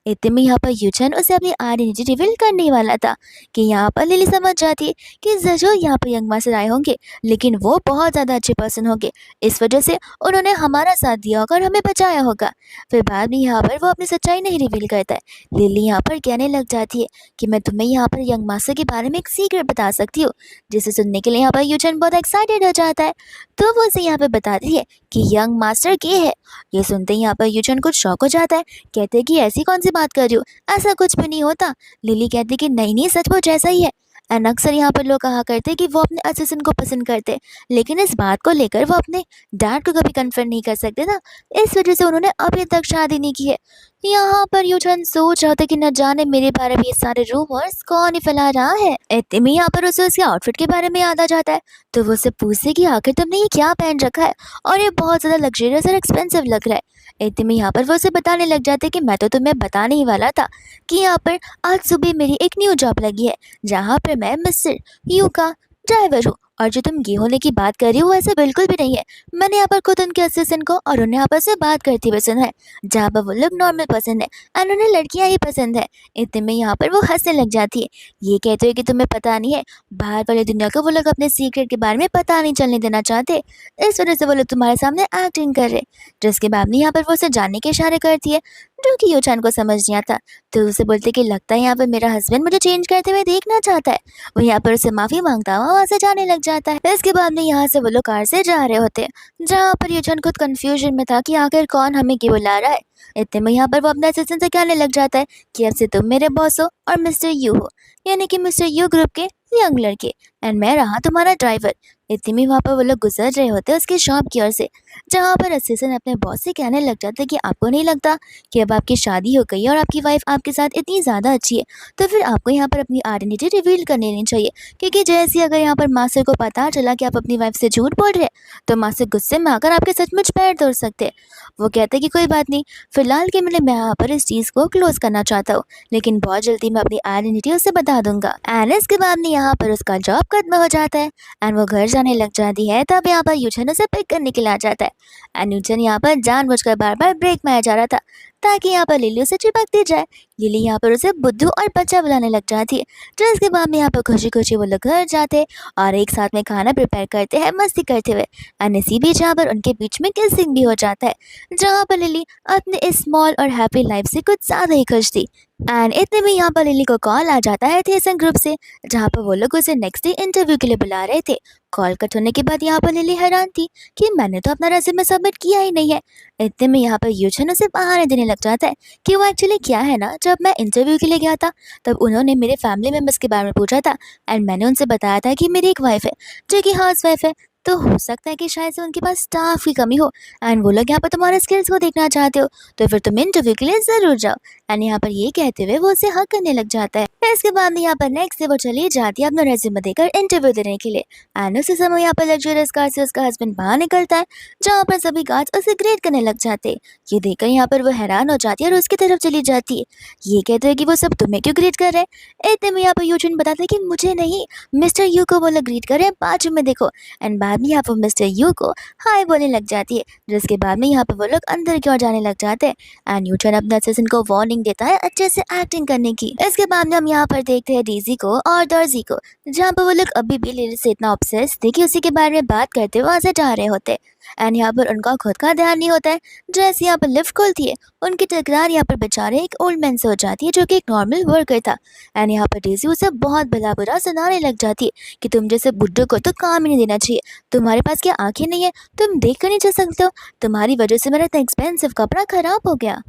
इतने में यहाँ पर यूचन उसे अपनी आइडेंटिटी रिवील करने वाला था कि यहाँ पर लिली समझ जाती है कि जरूर यहाँ पर यंग मास्टर आए होंगे लेकिन वो बहुत ज़्यादा अच्छे पर्सन होंगे, इस वजह से उन्होंने हमारा साथ दिया होगा और हमें बचाया होगा। फिर बाद में यहाँ पर वो अपनी सच्चाई नहीं रिवील करता है। लिली यहाँ पर कहने लग जाती है कि मैं तुम्हें यहाँ पर यंग मास्टर के बारे में एक सीक्रेट बता सकती हूँ, जिसे सुनने के लिए यहाँ पर यूचन बहुत एक्साइटेड हो जाता है। तो वो उसे यहाँ पर बताती है कि यंग मास्टर के है। ये सुनते ही यहाँ पर यूचन कुछ शौक हो जाता है, कहते हैं कि ऐसी कौन सी बात कर रही हो, ऐसा कुछ भी नहीं होता। लिली कहती कि नहीं नहीं सचमुच ऐसा ही है। एंड अक्सर यहाँ पर लोग कहा करते कि वो अपने असिस्टेंट को पसंद करते लेकिन इस बात को लेकर वो अपने डैड को कभी कन्फर्म नहीं कर सकते ना, इस वजह से उन्होंने अभी तक शादी नहीं की है। यहाँ पर यूचन सोच रहा था कि न जाने मेरे बारे में ये सारे रूमर्स कौन ही फैला रहा है। इतने में यहाँ पर उसे उसके आउटफिट के बारे में याद आ जाता है तो वो उसे पूछते कि आखिर तुमने ये क्या पहन रखा है और ये बहुत ज़्यादा लग्जरियस और एक्सपेंसिव लग रहा है। इतने में यहाँ पर वो उसे बताने लग जाते कि मैं तो तुम्हें बताने ही वाला था कि यहाँ पर आज सुबह मेरी एक न्यू जॉब लगी है जहाँ पर मैं मिस्टर यू का ड्राइवर हूँ और जो तुम ये होने की बात कर रही हो, ऐसा बिल्कुल भी नहीं है। मैंने यहाँ पर खुद उनके असिस्टेंट को और उन्हें आपस में बात करती हुए सुना है, जहाँ पर वो लोग नॉर्मल पसंद है और उन्हें लड़कियाँ ही पसंद है। इतने में यहाँ पर वो हँसने लग जाती है। ये कहते हुए कि तुम्हें पता नहीं है, बाहर वाली दुनिया को वो लोग अपने सीक्रेट के बारे में पता नहीं चलने देना चाहते। इस वजह से वो लोग तुम्हारे सामने एक्टिंग कर रहे। जिसके बाद में यहाँ पर वो उसे जानने के इशारे करती है, जो कि यूचान को समझ नहीं आता। तो उसे बोलते कि लगता है यहाँ पर मेरा हस्बैंड मुझे चेंज करते हुए देखना चाहता है। वो यहाँ पर उसे माफी मांगता हुआ वहाँ से जाने लग जाता है। इसके बाद में यहाँ से वो लोग कार से जा रहे होते हैं, जहाँ पर यूचान खुद कंफ्यूजन में था कि आखिर कौन हमें क्यों बुला रहा है। इतने में यहाँ पर वो अपने असिस्टेंट से कहने लग जाता है कि अब से तुम मेरे बॉस हो और मिस्टर यू हो, यानी कि मिस्टर यू ग्रुप के यंग लड़के, एंड मैं रहा तुम्हारा ड्राइवर। इतने में वहाँ पर वो लोग गुजर रहे होते हैं उसके शॉप की ओर से, जहाँ पर असिस्टेंट अपने बॉस से कहने लग जाता है कि आपको नहीं लगता कि अब आपकी शादी हो गई है और आपकी वाइफ आपके साथ इतनी ज़्यादा अच्छी है, तो फिर आपको यहाँ पर अपनी आइडेंटिटी रिवील कर लेनी चाहिए। क्योंकि जैसे ही अगर यहाँ पर मास्टर को पता चला कि आप अपनी वाइफ से झूठ बोल रहे हैं, तो मास्टर गुस्से में आकर आपके सचमुच पैर तोड़ सकते हैं। वो कहते हैं कि कोई बात नहीं, फिलहाल के लिए मैं यहाँ पर इस चीज़ को क्लोज करना चाहता हूँ, लेकिन बहुत जल्दी मैं अपनी आइडेंटिटी उसे बता दूंगा। एंड इसके बाद में यहाँ पर उसका जॉब खत्म हो जाता है एंड वो घर जाने लग जाती है। तब यहाँ पर यूचन उसे पिक करने के लिए आ जाता है एंड यूचन यहाँ पर जानबूझकर बार बार ब्रेक मारा जा रहा था, ताकि यहाँ पर लिली उसे चिपकती जाए। लिली यहाँ पर उसे बुद्धू और बच्चा बुलाने लग जाती है। जिसके बाद में यहाँ पर खुशी खुशी वो लोग घर जाते हैं और एक साथ में खाना प्रिपेयर करते हैं मस्ती करते हुए। एंड इसी बीच यहाँ पर उनके बीच में किसिंग भी हो जाता है, जहाँ पर लिली अपने इस स्मॉल और हैप्पी लाइफ से कुछ ज़्यादा ही खुश थी। एंड इतने में यहाँ पर लिली को कॉल आ जाता है थेसन ग्रुप से, जहाँ पर वो लोग उसे नेक्स्ट डे इंटरव्यू के लिए बुला रहे थे। कॉल कट होने के बाद यहाँ पर लिली हैरान थी कि मैंने तो अपना रेज्यूमे सबमिट किया ही नहीं है। इतने में यहाँ पर यूचन उसे बहाने देने लग जाता है कि वो एक्चुअली क्या है ना, जब मैं इंटरव्यू के लिए गया था तब उन्होंने मेरे फैमिली मेम्बर्स के बारे में पूछा था एंड मैंने उनसे बताया था कि मेरी एक वाइफ है जो कि हाउस वाइफ है, तो हो सकता है कि शायद से उनके पास स्टाफ की कमी हो एंड वो लोग यहाँ पर तुम्हारे स्किल्स को देखना चाहते हो, तो फिर तुम इंटरव्यू के लिए ज़रूर जाओ। एंड यहाँ पर ये कहते हुए वो उसे हक करने लग जाता है। इसके बाद में यहाँ पर नेक्स्ट डे वो चली जाती है अपना रेज्यूमे देकर इंटरव्यू देने के लिए। एंड उसी समय यहाँ पर लग्जरियस कार से उसका हस्बैंड बाहर निकलता है, जहाँ पर सभी गार्ड्स उसे ग्रेट करने लग जाते हैं। ये देखकर यहाँ पर वो हैरान हो जाती है और उसकी तरफ चली जाती है। ये कहते हैं कि वो सब तुम्हें क्यों ग्रेट कर रहे हैं। इतने में यहाँ पर यूजिन बताते हैं कि मुझे नहीं, मिस्टर यू को वो लोग ग्रेट कर रहे हैं, बाजू में देखो। एंड बाद में यहाँ पर मिस्टर यू को हाय बोलने लग जाती है, जिसके बाद में यहाँ पर वो लोग अंदर की ओर जाने लग जाते हैं। एंड यूचन अपने असिस्टेंट को वार्निंग देता है अच्छे से एक्टिंग करने की। इसके बाद में हम यहाँ पर देखते हैं डेजी को और दर्जी को, जहाँ पर वो लोग अभी भी लिली से इतना ऑब्सेस्ड थे कि उसी के बारे में बात करते हुए वहाँ से जा रहे होते। एंड यहाँ पर उनका खुद का ध्यान नहीं होता है। जैसे यहाँ पर लिफ्ट खुलती है, उनकी टकरार यहाँ पर बेचारे एक ओल्ड मैन से हो जाती है जो कि एक नॉर्मल वर्कर था। एंड यहाँ पर डेजी उसे बहुत भला बुरा सुनाने लग जाती है कि तुम जैसे बुड्ढे को तो काम ही नहीं देना चाहिए, तुम्हारे पास क्या आंखें नहीं है, तुम देख कर नहीं चल सकते हो, तुम्हारी वजह से मेरा इतना एक्सपेंसिव कपड़ा खराब हो गया।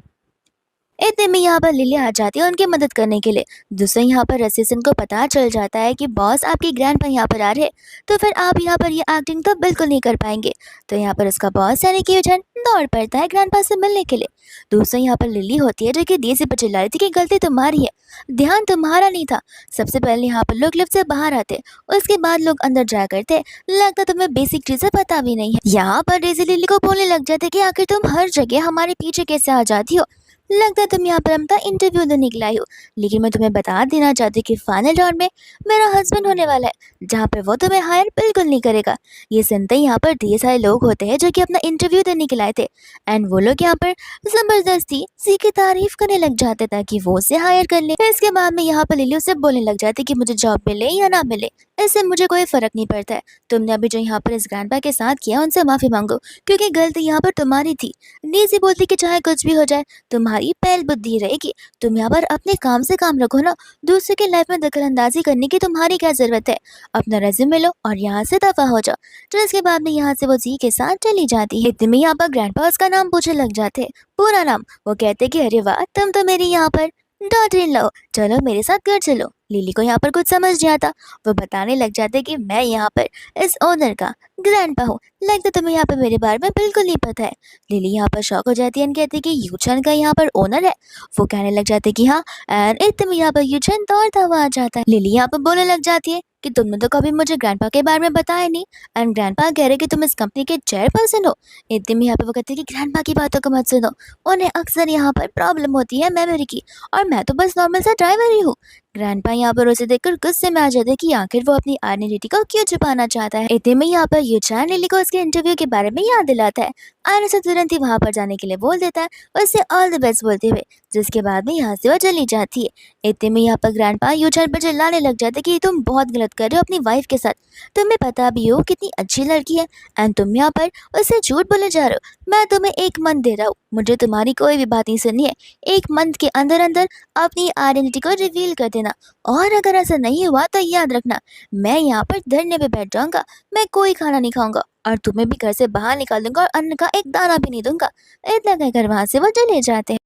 इतने में यहाँ पर लिली आ जाती है उनकी मदद करने के लिए। दूसरे यहाँ पर असिस्टेंट को पता चल जाता है कि बॉस आपकी ग्रैंडपा यहाँ पर आ रहे हैं, तो फिर आप यहाँ पर ये एक्टिंग तो बिल्कुल नहीं कर पाएंगे। तो यहाँ पर उसका बॉस यानी कि यूजन दौड़ पड़ता है ग्रैंडपा से मिलने के लिए। दूसरे यहाँ पर लिली होती है जो कि डी से पर चिल्ला रही थी कि गलती तुम्हारी है, ध्यान तुम्हारा नहीं था। सबसे पहले यहाँ पर लोग लिफ्ट से बाहर आते, उसके बाद लोग अंदर जाया करते, लगता तुम्हें बेसिक चीजें पता भी नहीं है। यहाँ पर डेजी लिली को बोलने लग जाते कि आखिर तुम हर जगह हमारे पीछे कैसे आ जाती हो, लगता है तुम यहाँ पर हमका इंटरव्यू देने के लिए आई हो। लेकिन मैं तुम्हें बता देना चाहती हूँ कि फाइनल राउंड में मेरा हस्बैंड होने वाला है, जहाँ पे वो तुम्हें हायर बिल्कुल नहीं करेगा। ये सुनते ही यहाँ पर ढेर सारे लोग होते हैं जो कि अपना इंटरव्यू देने के लाए थे, एंड वो लोग यहाँ पर जबरदस्ती सी की तारीफ करने लग जाते ताकि वो उसे हायर कर ले। इसके बाद में यहाँ पर लिली उसे बोलने लग जाती कि मुझे जॉब मिले या ना मिले, इससे मुझे कोई फर्क नहीं पड़ता है। तुमने अभी जो यहाँ पर इस ग्रैंडपा के साथ किया उनसे माफी मांगो, क्योंकि गलती यहाँ पर तुम्हारी थी। नीजी बोलती कि चाहे कुछ भी हो जाए तुम्हारी पहल बुद्धि रहेगी, तुम यहाँ पर अपने काम से काम रखो ना, दूसरे के लाइफ में दखल अंदाजी करने की तुम्हारी क्या जरूरत है। अपना रेज्यूमे लो और यहाँ से दफा हो जाओ। तो इसके बाद में यहाँ से वो जी के साथ चली जाती है। इतने में यहाँ पर ग्रैंडपा उसका नाम पूछने लग जाते, पूरा नाम। वो कहते कि अरे वाह, तुम तो मेरी यहाँ पर डॉटर इन लॉ, चलो मेरे साथ घर चलो। लिली को यहाँ पर कुछ समझ नहीं आता, वो बताने लग जाते कि मैं यहाँ पर इस ओनर का ग्रैंडपा हूँ, लगता तुम्हें यहाँ पर मेरे बारे में बिल्कुल नहीं पता है। लिली यहाँ पर शॉक हो जाती है और कहती है कि यूचन का यहाँ पर ओनर है। वो कहने लग जाते कि हाँ, एंड इतने यहाँ पर यूचन दौड़ता हुआ आ जाता है। लिली यहाँ पर बोलने लग जाती है कि तुमने तो कभी मुझे ग्रैंडपा के बारे में बताया नहीं, एंड ग्रैंडपा कह रहे कि तुम इस कंपनी के चेयरपर्सन हो। इतने में यहाँ पर वो कहते हैं कि ग्रैंडपा की बातों को मत सुनो, उन्हें अक्सर यहाँ पर प्रॉब्लम होती है मेमोरी की, और मैं तो बस नॉर्मल सा ड्राइवर ही हूँ। ग्रैंडपा यहाँ पर उसे देखकर गुस्से में आ जाते हैं कि आखिर वो अपनी आइडेंटिटी को क्यों छुपाना चाहता है। इतने में यहाँ पर यूचान लिली को उसके इंटरव्यू के बारे में याद दिलाता है और उसे तुरंत ही वहां पर जाने के लिए बोल देता है, उससे ऑल द बेस्ट बोलते हुए, जिसके बाद में यहाँ से वो चली जाती है। इतने में यहाँ पर ग्रैंडपा यूचान पर चिल्लाने लग जाते हैं कि तुम बहुत गलत कर रहे हो अपनी वाइफ के साथ, तुम्हें पता भी हो कितनी अच्छी लड़की है एंड तुम यहाँ पर उससे झूठ बोले जा रहे हो। मैं तुम्हें 1 मंथ दे रहा हूँ, मुझे तुम्हारी कोई भी बात नहीं सुननी है। 1 मंथ के अंदर अंदर अपनी आइडेंटिटी को रिवील कर देना, और अगर ऐसा नहीं हुआ तो याद रखना, मैं यहाँ पर धरने पे बैठ जाऊंगा, मैं कोई खाना नहीं खाऊंगा और तुम्हें भी घर से बाहर निकाल दूंगा और अन्न का एक दाना भी नहीं दूंगा। इतना कहकर वहां से वो चले जाते हैं।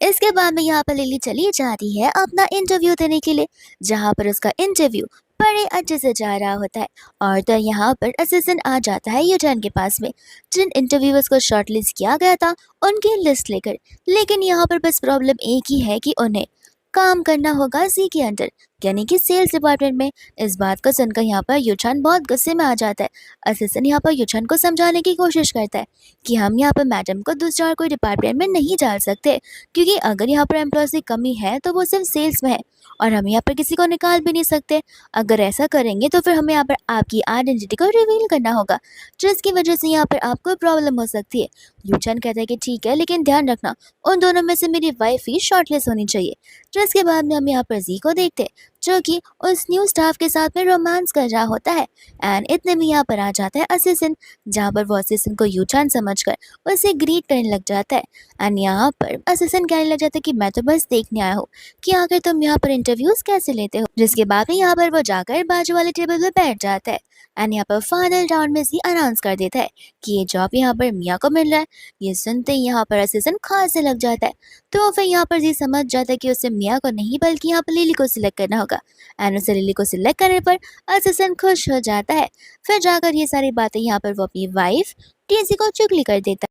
इसके बाद में यहाँ पर लिली चली जाती है अपना इंटरव्यू देने के लिए, जहाँ पर उसका इंटरव्यू बड़े अच्छे से जा रहा होता है। और तो यहाँ पर असिस्टेंट आ जाता है यूजन के पास में, जिन इंटरव्यूअर्स को शॉर्टलिस्ट किया गया था उनकी लिस्ट लेकर। लेकिन यहाँ पर बस प्रॉब्लम एक ही है कि उन्हें काम करना होगा जी के अंडर, यानी कि सेल्स डिपार्टमेंट में। इस बात को सुनकर यहाँ पर यूचन बहुत गुस्से में आ जाता है। असिस्टेंट यहाँ पर यूचन को समझाने की कोशिश करता है कि हम यहाँ पर मैडम को दूसरा और कोई डिपार्टमेंट में नहीं डाल सकते, क्योंकि अगर यहाँ पर एम्प्लॉयज की कमी है तो वो सिर्फ सेल्स में है और हम यहाँ पर किसी को निकाल भी नहीं सकते। अगर ऐसा करेंगे तो फिर हमें यहाँ पर आपकी आइडेंटिटी को रिवील करना होगा, जिसकी वजह से यहाँ पर आपको प्रॉब्लम हो सकती है। यूचन कहता है कि ठीक है, लेकिन ध्यान रखना उन दोनों में से मेरी वाइफ ही शॉर्टलिस्ट होनी चाहिए। जिसके बाद में हम यहाँ पर जी को देखते हैं, जो कि उस न्यू स्टाफ के साथ में रोमांस कर रहा होता है। एंड इतने में यहाँ पर आ जाता है असिस्टेंट, जहाँ पर वो असिस्टेंट को यूचान समझकर उसे ग्रीट करने लग जाता है। एंड यहाँ पर असिस्टेंट कहने लग जाता है कि मैं तो बस देखने आया हूँ कि आखिर तुम यहाँ पर इंटरव्यूज कैसे लेते हो। जिसके बाद में यहाँ पर वो जाकर बाजू वाले टेबल पर बैठ जाता है। एंड यहाँ पर फाइनल राउंड में जी अनाउंस कर देता है कि ये जॉब यहाँ पर मिया को मिल रहा है। ये सुनते ही यहाँ पर असिस्टेंट खांसने लग जाता है। तो फिर यहाँ पर जी समझ जाता है कि उसे मिया को नहीं बल्कि यहाँ पर लिली को सिलेक्ट करना होगा। एंड उसे लिली को सिलेक्ट करने पर असिस्टेंट खुश हो जाता है। फिर जाकर ये सारी बातें यहाँ पर वो अपनी वाइफ डेजी को चुगली कर देता है।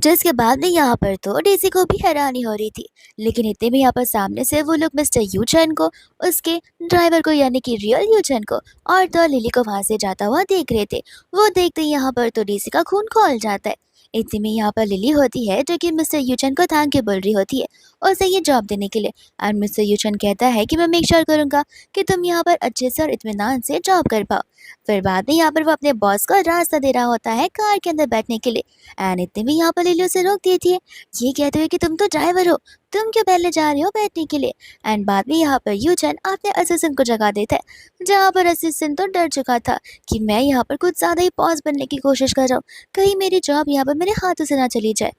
जिसके बाद में यहाँ पर तो डेजी को भी हैरानी हो रही थी, लेकिन इतने में यहाँ पर सामने से वो लोग मिस्टर यूचन को, उसके ड्राइवर को यानी कि रियल यूचन को, और तो लिली को वहां से जाता हुआ देख रहे थे। वो देखते ही यहाँ पर तो डेजी का खून खौल जाता है। इतने में यहाँ पर लिली होती है, जो कि मिस्टर यूचन को थैंक यू बोल रही होती है उसे ये जॉब देने के लिए। एंड मिस्टर यूचन कहता है कि मैं मेक श्योर करूंगा कि तुम यहाँ पर अच्छे से और इत्मीनान से जॉब कर पाओ। फिर बाद में यहाँ पर वो अपने बॉस को रास्ता दे रहा होता है कार के अंदर बैठने के लिए। एंड इतने में यहाँ पर लिली उसे रोक देती है, ये कहते हुए कि तुम तो ड्राइवर हो, तुम क्यों पहले जा रहे हो बैठने के लिए। एंड बाद में यहाँ पर यूचन अपने असिस्टेंट को जगा देता है, जहाँ पर असिस्टेंट तो डर चुका था कि मैं यहाँ पर कुछ ज़्यादा ही पॉज बनने की कोशिश कर रहा हूँ, कहीं मेरी जॉब यहाँ पर मेरे हाथों से ना चली जाए।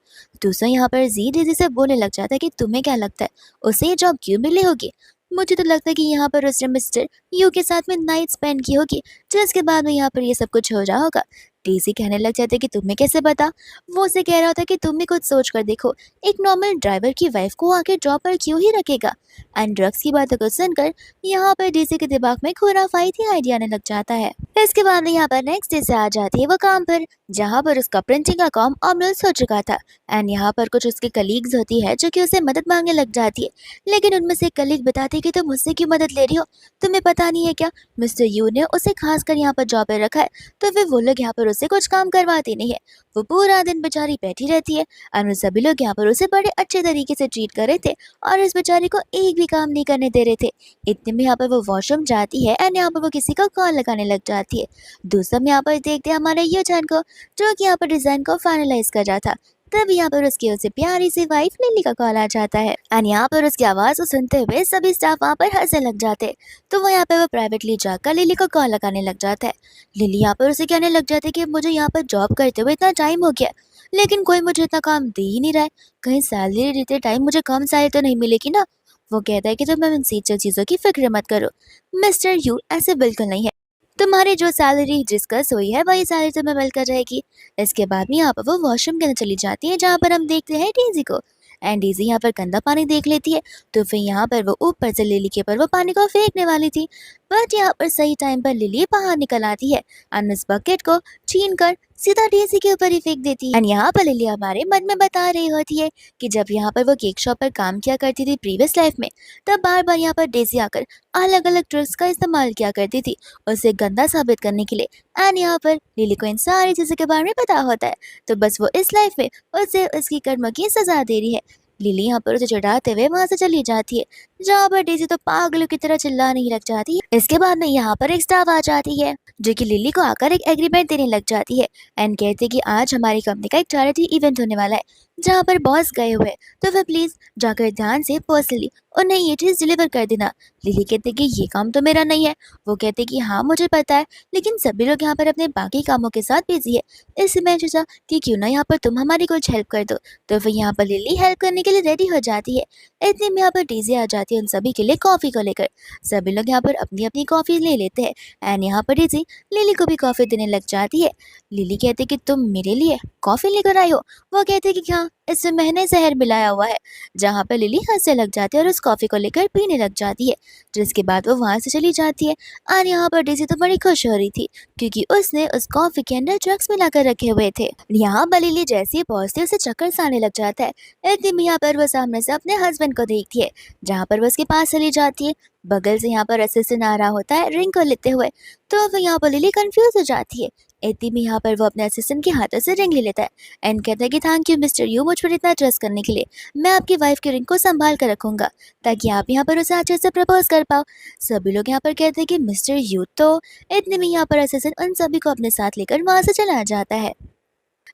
दूसरा यहाँ पर जी डेजी से बोलने लग जाता है कि तुम्हें क्या लगता है उसे ये जॉब क्यों मिली होगी। मुझे तो लगता है कि यहाँ पर उसने मिस्टर यू के साथ में नाइट स्पेंड की होगी, जिसके बाद में यहाँ पर ये सब कुछ हो रहा होगा। डेजी कहने लग जाते कि तुम्हें कैसे पता। वो उसे कह रहा था कि तुम भी कुछ सोच कर देखो, एक नॉर्मल ड्राइवर की वाइफ को आखिर जॉब पर क्यों ही रखेगा। एंड ड्रग्स की बातों को सुनकर यहाँ पर डेजी के दिमाग में खुराफाती आइडिया आने लग जाता है। इसके बाद में यहाँ पर नेक्स्ट डे से आ जाती है वो काम पर, जहाँ पर उसका प्रिंटिंग का काम ऑलमोस्ट हो चुका था। एंड यहाँ पर कुछ उसके कलीग्स होती है जो कि उसे मदद मांगने लग जाती है, लेकिन उनमें से एक कलीग बताती है कि तुम मुझसे क्यों मदद ले रही हो, तुम्हें पता नहीं है क्या मिस्टर यू ने उसे खास कर यहाँ पर जॉब पर रखा है। तो फिर वो लोग यहाँ पर उसे कुछ काम करवाते नहीं है, वो पूरा दिन बेचारी बैठी रहती है। और उन सभी लोग यहाँ पर उसे बड़े अच्छे तरीके से ट्रीट कर रहे थे और इस बेचारी को एक भी काम नहीं करने दे रहे थे। इतने में यहाँ पर वो वॉशरूम जाती है एंड यहाँ पर वो किसी को कॉल लगाने लग जाती है। दूसरा में यहाँ पर देखते हैं हमारे यूचन को, जो कि यहाँ पर डिजाइन को फाइनलाइज कर रहा था। तब यहाँ पर उसकी उसे प्यारी सी वाइफ लिली का कॉल आ जाता है। एंड यहाँ पर उसकी आवाज को सुनते हुए सभी स्टाफ वहाँ पर हंसने लग जाते हैं। तो वो यहाँ पर वो प्राइवेटली जाकर लिली को कॉल लगाने लग जाता है। लिली यहाँ पर उसे कहने लग जाती है कि मुझे यहाँ पर जॉब करते हुए इतना टाइम हो गया, लेकिन कोई मुझे इतना काम दे ही नहीं रहा है, कहीं सैलरी देते टाइम मुझे कम सैलरी तो नहीं मिलेगी ना। वो कहता है कि तुम इन चीज़ों की फिक्र मत करो मिस्टर यू, ऐसे बिल्कुल नहीं है, तुम्हारी जो सैलरी डिस्कस हुई है वही सैलरी तुम्हें मिलकर रहेगी। इसके बाद में यहाँ पर वो वॉशरूम के अंदर चली जाती है, जहाँ पर हम देखते हैं डेजी को। एंड डेजी यहाँ पर गंदा पानी देख लेती है, तो फिर यहाँ पर वो ऊपर से लिली के पर वो पानी को फेंकने वाली थी, बट यहाँ पर सही टाइम पर लिली बाहर निकल आती है और उस बकेट को छीन कर सीधा डेजी के ऊपर ही फेंक देती है। एंड यहाँ पर लिली हमारे मन में बता रही होती है कि जब यहाँ पर वो केक शॉप पर काम किया करती थी प्रीवियस लाइफ में, तब बार बार यहाँ पर डेजी आकर अलग अलग ट्रिक्स का इस्तेमाल किया करती थी उसे गंदा साबित करने के लिए। एंड यहाँ पर लिली को इन सारी चीज़ों के बारे में पता होता है, तो बस वो इस लाइफ में उसे उसकी कर्म की सजा दे रही है। लिली यहाँ पर उसे चिढ़ाते हुए वहां से चली जाती है, जहाँ पर डेजी तो पागलों की तरह चिल्लाने ही लग जाती है। इसके बाद में यहाँ पर एक स्टाफ आ जाती है, जो कि लिली को आकर एक एग्रीमेंट देने लग जाती है एंड कहती है कि आज हमारी कंपनी का एक चैरिटी इवेंट होने वाला है, जहाँ पर बॉस गए हुए हैं, तो फिर प्लीज जाकर ध्यान से पर्सनली उन्हें ये चीज डिलीवर कर देना। लिली कहती कि ये काम तो मेरा नहीं है। वो कहते कि हाँ मुझे पता है, लेकिन सभी लोग यहाँ पर अपने बाकी कामों के साथ बिजी है, इसलिए मैं सोचा कि क्यों ना यहाँ पर तुम हमारी कुछ हेल्प कर दो। तो फिर यहाँ पर लिली हेल्प करने के लिए रेडी हो जाती है। इतने में यहाँ पर डेज़ी आ जाती है उन सभी के लिए कॉफी को लेकर। सभी लोग यहाँ पर अपनी अपनी कॉफी ले लेते हैं एंड यहाँ पर डेज़ी लिली को भी कॉफी देने लग जाती है। लिली कहती कि तुम मेरे लिए कॉफी लेकर आई हो। वो कहते कि हाँ, इसमें मैंने जहर मिलाया हुआ है। जहाँ पर लिली हंसने लग जाती है और उस कॉफी को लेकर पीने लग जाती है, जिसके बाद वो वहां से चली जाती है। और यहाँ पर डेज़ी तो बड़ी खुश हो रही थी, क्योंकि उसने उस कॉफी के अंदर ड्रग्स मिलाकर रखे हुए थे। यहाँ पर लिली जैसे ही पहुंचती है उसे चक्कर सा आने लग जाता है। एक दिन यहाँ पर वो सामने से अपने हस्बैंड को देखती है, जहाँ पर वो उसके पास चली जाती है। बगल से यहाँ पर असिस्टेंट आ रहा होता है रिंग को लेते हुए, तो वो यहाँ पर लिली कंफ्यूज हो जाती है। इतनी में यहाँ पर वो अपने असिस्टेंट के हाथों से रिंग ले लेता है एंड कहता है कि थैंक यू मिस्टर यू मुझ पर इतना ट्रस्ट करने के लिए। मैं आपकी वाइफ की रिंग को संभाल कर रखूंगा, ताकि आप यहाँ पर उसे अच्छे से प्रपोज कर पाओ। सभी लोग यहाँ पर कहते हैं कि मिस्टर यू तो। इतने में यहाँ पर असिस्टेंट उन सभी को अपने साथ लेकर वहां से चला जाता है।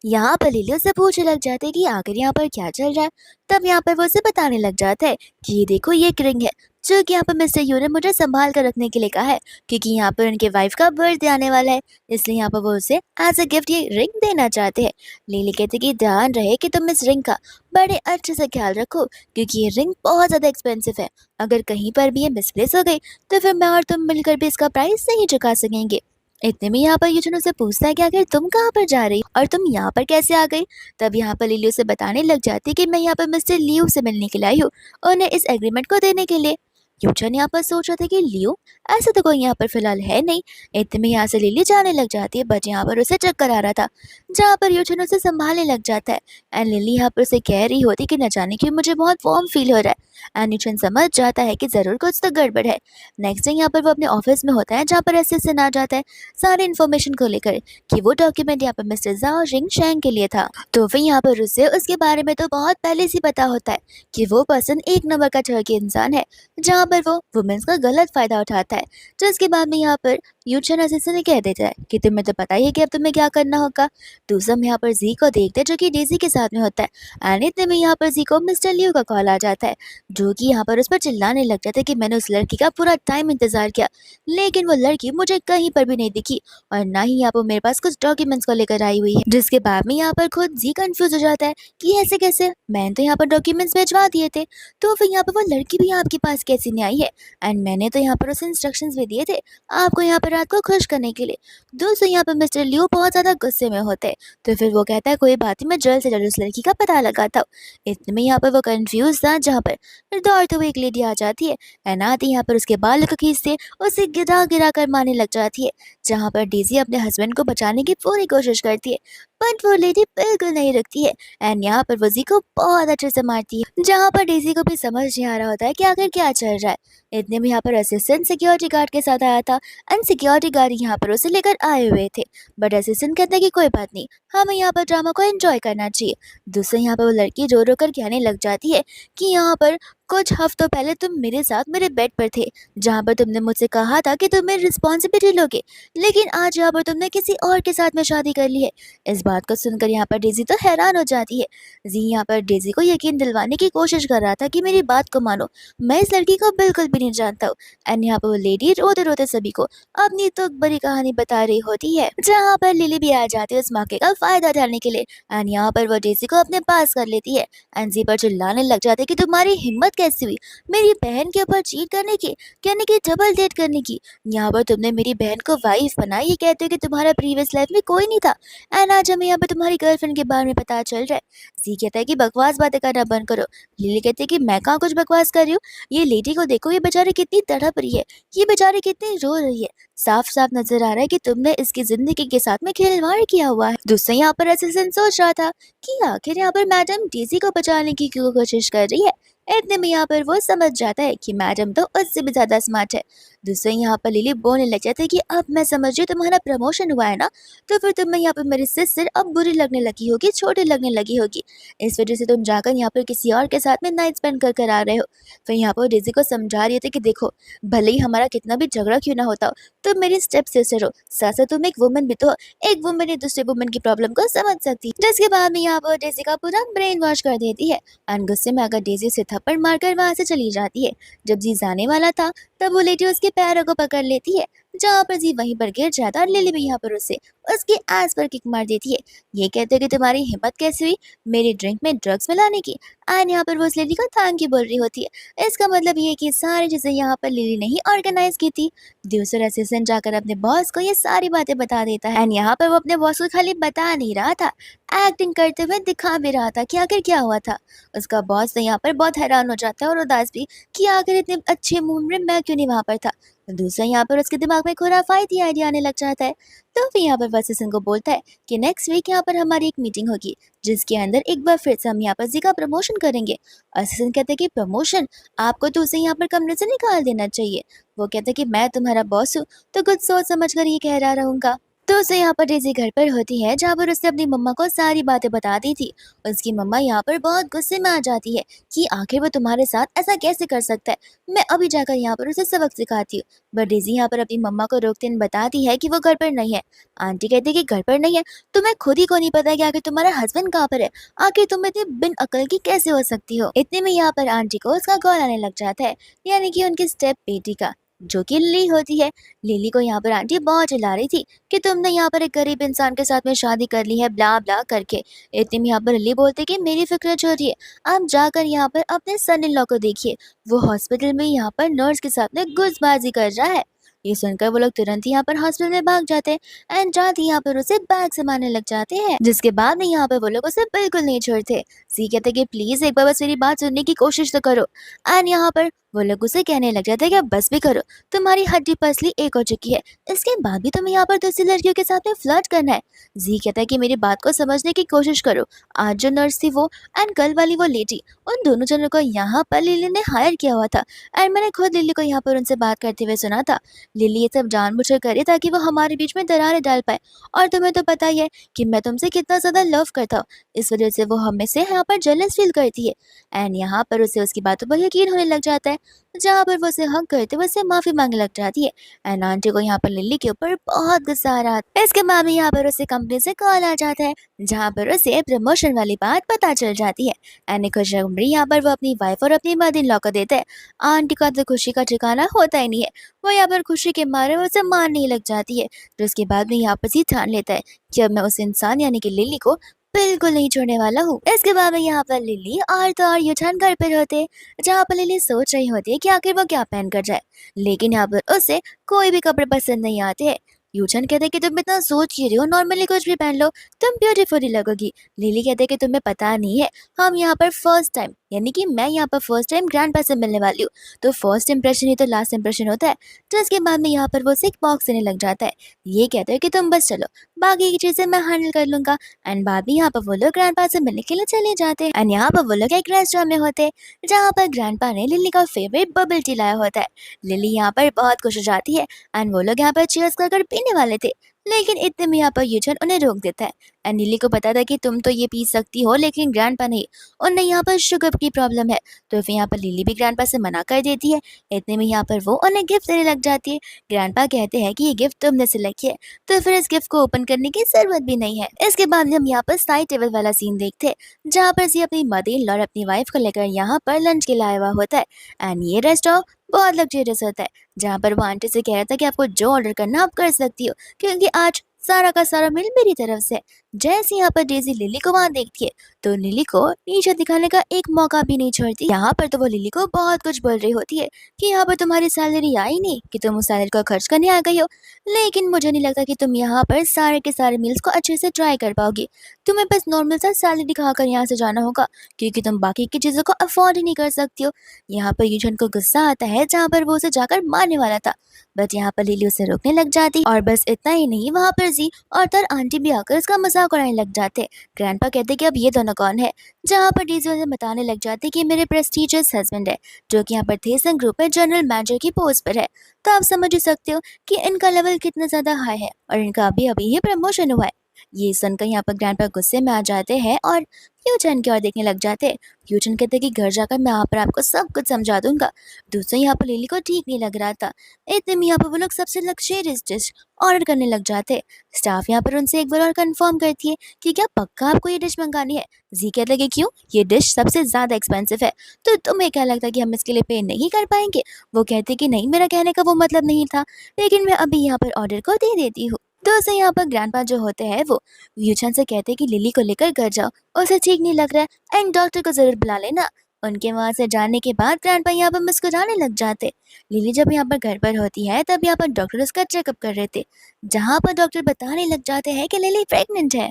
यहाँ पर लिली उससे पूछने लग जाते हैं कि आखिर यहाँ पर क्या चल रहा है। तब यहाँ पर वो उसे बताने लग जाता है कि ये देखो ये एक रिंग है, जो कि यहाँ पर मिस्टर यू ने मुझे संभाल कर रखने के लिए कहा है, क्योंकि यहाँ पर उनके वाइफ का बर्थडे आने वाला है, इसलिए यहाँ पर वो उसे एज अ गिफ्ट ये रिंग देना चाहते हैं। लिली कहते कि ध्यान रहे कि तुम इस रिंग का बड़े अच्छे से ख्याल रखो, क्योंकि ये रिंग बहुत ज्यादा एक्सपेंसिव है। अगर कहीं पर भी ये मिसप्लेस हो गई तो फिर मैं और तुम मिलकर भी इसका प्राइस नहीं चुका सकेंगे। इतने में यहाँ पर यूजन उसे पूछता है कि आखिर तुम कहाँ पर जा रही हो और तुम यहाँ पर कैसे आ गई। तब यहाँ पर लिली उसे बताने लग जाती है कि मैं यहाँ पर मिस्टर लियो से मिलने के लिए आई हूँ, उन्हें इस एग्रीमेंट को देने के लिए। यूजन यहाँ पर सोच रहा था कि लियो ऐसा तो कोई यहाँ पर फिलहाल है नहीं। इतने में यहाँ से लिली जाने लग जाती है, बट यहाँ पर उसे चक्कर आ रहा था, जहाँ पर यूजन उसे संभालने लग जाता है एंड लिली यहाँ पर उसे कह रही होती कि न जाने क्यों मुझे बहुत वार्म फील हो रहा है एंड यूजन समझ जाता है कि जरूर कुछ तो गड़बड़ है। नेक्स्ट डे यहाँ पर वो अपने ऑफिस में होता है, जहाँ पर असिस्टेंट आ जाता है सारे इन्फॉर्मेशन को लेकर कि वो डॉक्यूमेंट यहाँ पर मिस्टर जाओ रिंग शैंग के लिए था। तो फिर यहाँ पर उसे उसके बारे में तो बहुत पहले से पता होता है कि वो पर्सन एक नंबर का ठगी इंसान है, जहाँ पर वो वुमेन्स का गलत फायदा उठाता है। जिसके बाद में यहाँ पर यूचन असिस्टेंट ने कह देता है कि तुम्हें तो पता ही है कि अब तुम्हें क्या करना होगा। दूसरा हम यहाँ पर जी को देखते हैं, जो कि डेजी के साथ में होता है एंड इतने में यहाँ पर जी को मिस्टर लियो का कॉल आ जाता है, जो कि यहाँ पर उस पर चिल्लाने लग जाता है कि मैंने उस लड़की का पूरा टाइम इंतजार किया, लेकिन वो लड़की मुझे कहीं पर भी नहीं दिखी और ना ही यहाँ पर मेरे पास कुछ डॉक्यूमेंट्स को लेकर आई हुई है। जिसके बाद में यहाँ पर खुद जी कंफ्यूज हो जाता है कि ऐसे कैसे, मैंने तो यहाँ पर डॉक्यूमेंट्स भिजवा दिए थे, तो फिर यहाँ पर वो लड़की भी आपके पास कैसे नहीं आई है एंड मैंने तो यहाँ पर उसे इंस्ट्रक्शंस भी दिए थे आपको यहाँ पर रात को खुश करने के लिए। दोस्तों यहाँ पर मिस्टर लियो बहुत ज्यादा गुस्से में होते हैं, तो फिर वो कहता है कोई बात नहीं, मैं जल्द से जल्द उस लड़की का पता लगाता हूँ। इतने में यहाँ पर वो कंफ्यूज था, जहाँ पर फिर दौड़ते हुए एक लेडी आ जाती है एंड आती यहाँ पर उसके बाल को खींचते उसे गिरा गिरा कर मारने लग जाती है। जहाँ पर डेजी अपने हस्बैंड को बचाने की पूरी कोशिश करती है, बट वो लेडी बिल्कुल नहीं रुकती है एंड यहाँ पर वो जी को बहुत अच्छे से मारती है, जहाँ पर डेजी को भी समझ नहीं आ रहा होता है कि आखिर क्या चल रहा है। इतने में यहाँ पर असिस्टेंट सिक्योरिटी गार्ड के साथ आया था एंड सिक्योरिटी गार्ड यहाँ पर उसे लेकर आए हुए थे, बट असिस्टेंट कहता है कि कोई बात नहीं, हमें यहाँ पर ड्रामा को एंजॉय करना चाहिए। दूसरे यहाँ पर वो लड़की रो रो कर कहने लग जाती है कि यहाँ पर कुछ हफ्तों पहले तुम मेरे साथ मेरे बेड पर थे, जहाँ पर तुमने मुझसे कहा था कि तुम मेरी रिस्पॉन्सिबिलिटी लोगे, लेकिन आज यहाँ पर तुमने किसी और के साथ में शादी कर ली है। इस बात को सुनकर यहाँ पर डेजी तो हैरान हो जाती है। जी यहाँ पर डेजी को यकीन दिलवाने की कोशिश कर रहा था कि मेरी बात को मानो, मैं इस लड़की को बिल्कुल भी नहीं जानता हूँ एंड यहाँ पर वो लेडी रोते रोते सभी को अपनी तो बड़ी कहानी बता रही होती है, जहाँ पर लिली भी आ जाती है उस मौके का फायदा उठाने के लिए एंड यहाँ पर वो डेजी को अपने पास कर लेती है एंड जी पर चिल्लाने लग जाते कि तुम्हारी हिम्मत कैसी हुई मेरी बहन के ऊपर चीट करने की, यानी कि डबल डेट करने की। यहाँ पर तुमने मेरी बहन को वाइफ बनाई, ये कहते हो कि तुम्हारा प्रीवियस लाइफ में कोई नहीं था एंड आज हमें यहाँ पर तुम्हारी गर्लफ्रेंड के बारे में पता चल रहा है। जी कहता है कि बकवास बातें करना बंद करो। लिली कहती है कि मैं कहाँ कुछ बकवास कर रही हूँ, ये लेडी को देखो, ये बेचारी कितनी तड़प रही है, ये बेचारी कितनी रो रही है, साफ साफ नजर आ रहा है कि तुमने इसकी जिंदगी के साथ में खिलवाड़ किया हुआ है। दूसरा यहाँ पर असिस्टेंट सोच रहा था कि आखिर यहाँ पर मैडम डेजी को बचाने की क्यों कोशिश कर रही है। इतने में यहाँ पर वो समझ जाता है कि मैडम तो उससे भी ज्यादा स्मार्ट है, दूसरे यहाँ पर लिली बोलने लग जाती है कि अब मैं समझ रही हूँ तुम्हारा प्रमोशन हुआ है ना, तो फिर तुम्हें यहाँ पर मेरी सिस्टर अब बुरी लगने लगी होगी, छोटी लगने लगी होगी। इस वजह से तुम जाकर यहाँ पर किसी और के साथ में नाइट स्पेंड कर कर आ रहे हो। फिर यहाँ पर डेज़ी को समझा रही थी कि देखो, भले ही हमारा कितना भी झगड़ा क्यों ना होता हो, तुम मेरी स्टेप सिस्टर हो, साथ-साथ तुम एक वुमन भी तो हो। एक वुमन ही दूसरे वुमन की प्रॉब्लम को समझ सकती है। जिसके बाद में यहाँ पर डेज़ी का पूरा ब्रेन वॉश कर देती है एंड गुस्से में आकर डेज़ी उसे थप्पड़ मारकर वहाँ से चली जाती है। जब जी जाने वाला था, तब वो लेडी उसके पैरों को पकड़ लेती है, जहाँ पर जी वहीं पर गिर जाता है और लिली भी यहाँ पर उसे उसके एस पर किक मार देती है। ये कहते हैं कि तुम्हारी हिम्मत कैसे हुई मेरी ड्रिंक में ड्रग्स मिलाने की। एंड यहाँ पर वो उस लेडी का थैंक यू बोल रही होती है। इसका मतलब ये है कि सारी चीजें यहाँ पर लिली ने ही ऑर्गेनाइज की थी। दूसरा असिस्टेंट जाकर अपने बॉस को ये सारी बातें बता देता है एंड यहाँ पर वो अपने बॉस को खाली बता नहीं रहा था, एक्टिंग करते हुए दिखा भी रहा था कि आखिर क्या हुआ था। उसका बॉस तो यहाँ पर बहुत हैरान हो जाता है और उदास भी कि आखिर इतने अच्छे मूड में मैं क्यों नहीं वहां पर था। दूसरा यहाँ पर उसके दिमाग में खुराफाती आइडिया आने लग जाता है। तो फिर यहाँ पर वसीसन को बोलता है कि नेक्स्ट वीक यहाँ पर हमारी एक मीटिंग होगी, जिसके अंदर एक बार फिर से हम यहाँ पर जी का प्रमोशन करेंगे। असिस्टेंट कहते हैं कि प्रमोशन, आपको तो उसे यहाँ पर कमरे से निकाल देना चाहिए। वो कहता है कि मैं तुम्हारा बॉस हूँ, तो कुछ सोच समझ कर ये कह रहा रहूंगा। तो उसे यहाँ पर डेज़ी घर पर होती है, जहाँ पर उसने अपनी मम्मा को सारी बातें बता दी थी। उसकी मम्मा यहाँ पर बहुत गुस्से में आ जाती है कि आखिर वो तुम्हारे साथ ऐसा कैसे कर सकता है। मैं अभी जाकर यहाँ पर उसे सबक सिखाती हूँ। बट डेज़ी यहाँ पर अपनी मम्मा को रोकते हुए बताती है कि वो घर पर नहीं है। आंटी कहती है कि घर पर नहीं है, तुम्हें खुद ही को नहीं पता कि आखिर तुम्हारा हस्बैंड कहाँ पर है। आखिर तुम इतनी बिन अकल की कैसे हो सकती हो। इतने में यहाँ पर आंटी को उसका कॉल आने लग जाता है, यानी कि उनकी स्टेप बेटी का, जो कि लिली होती है। लिली को यहाँ पर आंटी बहुत चिल्ला रही थी कि तुमने यहाँ पर एक गरीब इंसान के साथ में शादी कर ली है, ब्ला ब्ला करके। इतने में यहाँ पर लिली बोलती कि मेरी फिक्र छोड़िए, आप जाकर यहाँ पर अपने सन इन लॉ को देखिए, वो हॉस्पिटल में यहाँ पर नर्स के साथ में गुस्सेबाजी कर रहा है। ये सुनकर वो लोग तुरंत ही यहाँ पर हॉस्पिटल में भाग जाते हैं एंड जाते ही यहाँ पर उसे बैग से मारने लग जाते हैं, जिसके बाद में यहाँ पर वो लोग उसे बिल्कुल नहीं छोड़ते। सी कहते कि प्लीज एक बार बस मेरी बात सुनने की कोशिश तो करो। एंड यहाँ पर वो लोग उसे कहने लग जाते हैं कि अब बस भी करो, तुम्हारी हड्डी पसली एक हो चुकी है, इसके बाद भी तुम्हें यहाँ पर दूसरी लड़कियों के साथ में फ्लर्ट करना है। जी कहता है कि मेरी बात को समझने की कोशिश करो, आज जो नर्स थी वो एंड कल वाली वो लेडी, उन दोनों जनों को यहाँ पर लिली ने हायर किया हुआ था एंड मैंने खुद लिली को यहाँ पर उनसे बात करते हुए सुना था। लिली ये सब जानबूझकर करे ताकि वो हमारे बीच में दरारें डाल पाए, और तुम्हें तो पता ही है कि मैं तुमसे कितना ज्यादा लव करता हूँ, इस वजह से वो हमें से यहाँ पर जेलस फील करती है। एंड यहाँ पर उसे उसकी बातों पर यकीन होने लग जाता है, जहाँ पर वो उसे हक करते हुए उससे माफी मांगने लग जाती है। एंड आंटी को यहाँ पर लिली के ऊपर बहुत गुस्सा आ रहा है। इसके बाद में यहाँ पर उसे कंपनी से कॉल आ जाता है, जहाँ पर उसे प्रमोशन वाली बात पता चल जाती है। एंड खुशखबरी यहाँ पर वो अपनी वाइफ और अपनी मदर इन लॉ को देता है। आंटी का तो खुशी का ठिकाना होता ही नहीं है, वो यहाँ पर खुशी के मारे उसे मारने ही लग जाती है। तो उसके बाद में यहाँ पर ही ठान लेता है कि अब मैं उस इंसान यानी कि लिली को बिल्कुल नहीं छोड़ने वाला हूँ। इसके बाद में यहाँ पर लिली और तो और यूटर्न घर पर होते, जहाँ पर लिली सोच रही होती है कि आखिर वो क्या पहन कर जाए, लेकिन यहाँ पर उसे कोई भी कपड़े पसंद नहीं आते हैं। यूचन कहते हैं कि तुम इतना सोच ही रही हो, नॉर्मली कुछ भी पहन लो, तुम ब्यूटीफुल ही लगोगी। लिली कहते हैं कि तुम्हें पता नहीं है, हम यहाँ पर फर्स्ट टाइम यानी कि मैं यहाँ पर फर्स्ट टाइम ग्रैंडपा से मिलने वाली हूँ, तो फर्स्ट इंप्रेशन ही तो लास्ट इंप्रेशन होता है। तो इसके बाद में यहाँ पर वो उसे एक बॉक्स देने लग जाता है। ये कहते हैं कि तुम बस चलो, बाकी की चीजें मैं हैंडल कर लूंगा। एंड बाद में यहाँ पर वो लोग ग्रैंडपा से मिलने के लिए चले जाते हैं। एंड यहाँ पर वो लोग एक रेस्टोरेंट में होते हैं, जहाँ पर ग्रैंडपा ने लिली का फेवरेट बबल टी लाया होता है। लिली यहाँ पर बहुत खुश हो जाती है एंड वो लोग यहाँ पर चीयर्स कर पीने वाले थे, लेकिन इतने में यहाँ पर यूचन उन्हें रोक देता है। एंड लिली को पता था कि तुम तो ये पी सकती हो, लेकिन ग्रैंडपा नहीं, उन्हें यहाँ पर शुगर की प्रॉब्लम है। तो फिर यहाँ पर लिली भी ग्रैंडपा से मना कर देती है। इतने में यहाँ पर वो उन्हें गिफ्ट देने लग जाती है। ग्रैंडपा कहते हैं कि ये गिफ्ट तुमने सिलेक्ट किया है, तो फिर इस गिफ्ट को ओपन करने की जरूरत भी नहीं है। इसके बाद हम यहाँ पर साइड टेबल वाला सीन देखते हैं, जहाँ पर सी अपनी मदर इन लॉ और अपनी वाइफ को लेकर यहाँ पर लंच के लिए आया हुआ होता है। एंड ये रेस्टोरेंट बहुत लग्जरियस होता है, जहाँ पर वो आंटी से कह रहा था कि आपको जो ऑर्डर करना आप कर सकती हो, क्योंकि आज सारा का सारा मिल मेरी तरफ से। जैसे यहाँ पर डेजी लिली को वहां देखती है, तो लिली को नीचे दिखाने का एक मौका भी नहीं छोड़ती। यहाँ पर तो वो लिली को बहुत कुछ बोल रही होती है कि यहाँ पर तुम्हारी सैलरी आई नहीं, कि तुम उस सैलरी को खर्च करने आ गई हो, लेकिन मुझे नहीं लगता कि तुम यहाँ पर सारे के सारे मील्स को अच्छे से ट्राई कर पाओगी। तुम्हें बस नॉर्मल सा सैलरी दिखाकर यहाँ से जाना होगा, क्योंकि तुम बाकी की चीजों को अफोर्ड ही नहीं कर सकती हो। यहाँ पर यूजन को गुस्सा आता है, जहाँ पर वो उसे जाकर मारने वाला था, बट यहाँ पर लिली उसे रोकने लग जाती। और बस इतना ही नहीं, वहाँ पर जी और तर आंटी भी आकर उसका मजाक मजाक उड़ाने लग जाते। ग्रैंडपा कहते कि अब ये दोनों कौन है, जहाँ पर डेजी उन्हें बताने लग जाती कि मेरे प्रेस्टीजियस हस्बैंड है, जो कि यहाँ पर थेसन ग्रुप में जनरल मैनेजर की पोस्ट पर है। तो आप समझ ही सकते हो कि इनका लेवल कितना ज्यादा हाई है और इनका अभी अभी ही प्रमोशन हुआ है। ये सुनकर यहाँ पर ग्रैंडपा गुस्से में आ जाते हैं और यूचन की ओर देखने लग जाते हैं। यूचन कहते कि घर जाकर मैं यहाँ पर आपको सब कुछ समझा दूंगा। दूसरा यहाँ पर लिली को ठीक नहीं लग रहा था। इतने में यहाँ पर वो लोग सबसे लग्जरियस डिश ऑर्डर करने लग जाते। स्टाफ यहाँ पर उनसे एक बार और कंफर्म करती है कि क्या पक्का आपको ये डिश मंगानी है। जी कहते हैं कि क्यों, ये डिश सबसे ज्यादा एक्सपेंसिव है, तो तुम्हें क्या लगता है कि हम इसके लिए पे नहीं कर पाएंगे। वो कहते कि नहीं, मेरा कहने का वो मतलब नहीं था, लेकिन मैं अभी यहाँ पर ऑर्डर को दे देती हूँ। दोस्तों यहाँ पर ग्रैंडपा जो होते हैं वो यूचन से कहते हैं कि लिली को लेकर घर जाओ, उसे ठीक नहीं लग रहा है एंड डॉक्टर को जरूर बुला लेना। उनके वहां से जाने के बाद ग्रैंडपा यहाँ पर मुस्कुराने लग जाते। लिली जब यहाँ पर घर पर होती है तब यहाँ पर डॉक्टर उसका चेकअप कर रहे थे, जहाँ पर डॉक्टर बताने लग जाते हैं कि लिली प्रेग्नेंट है।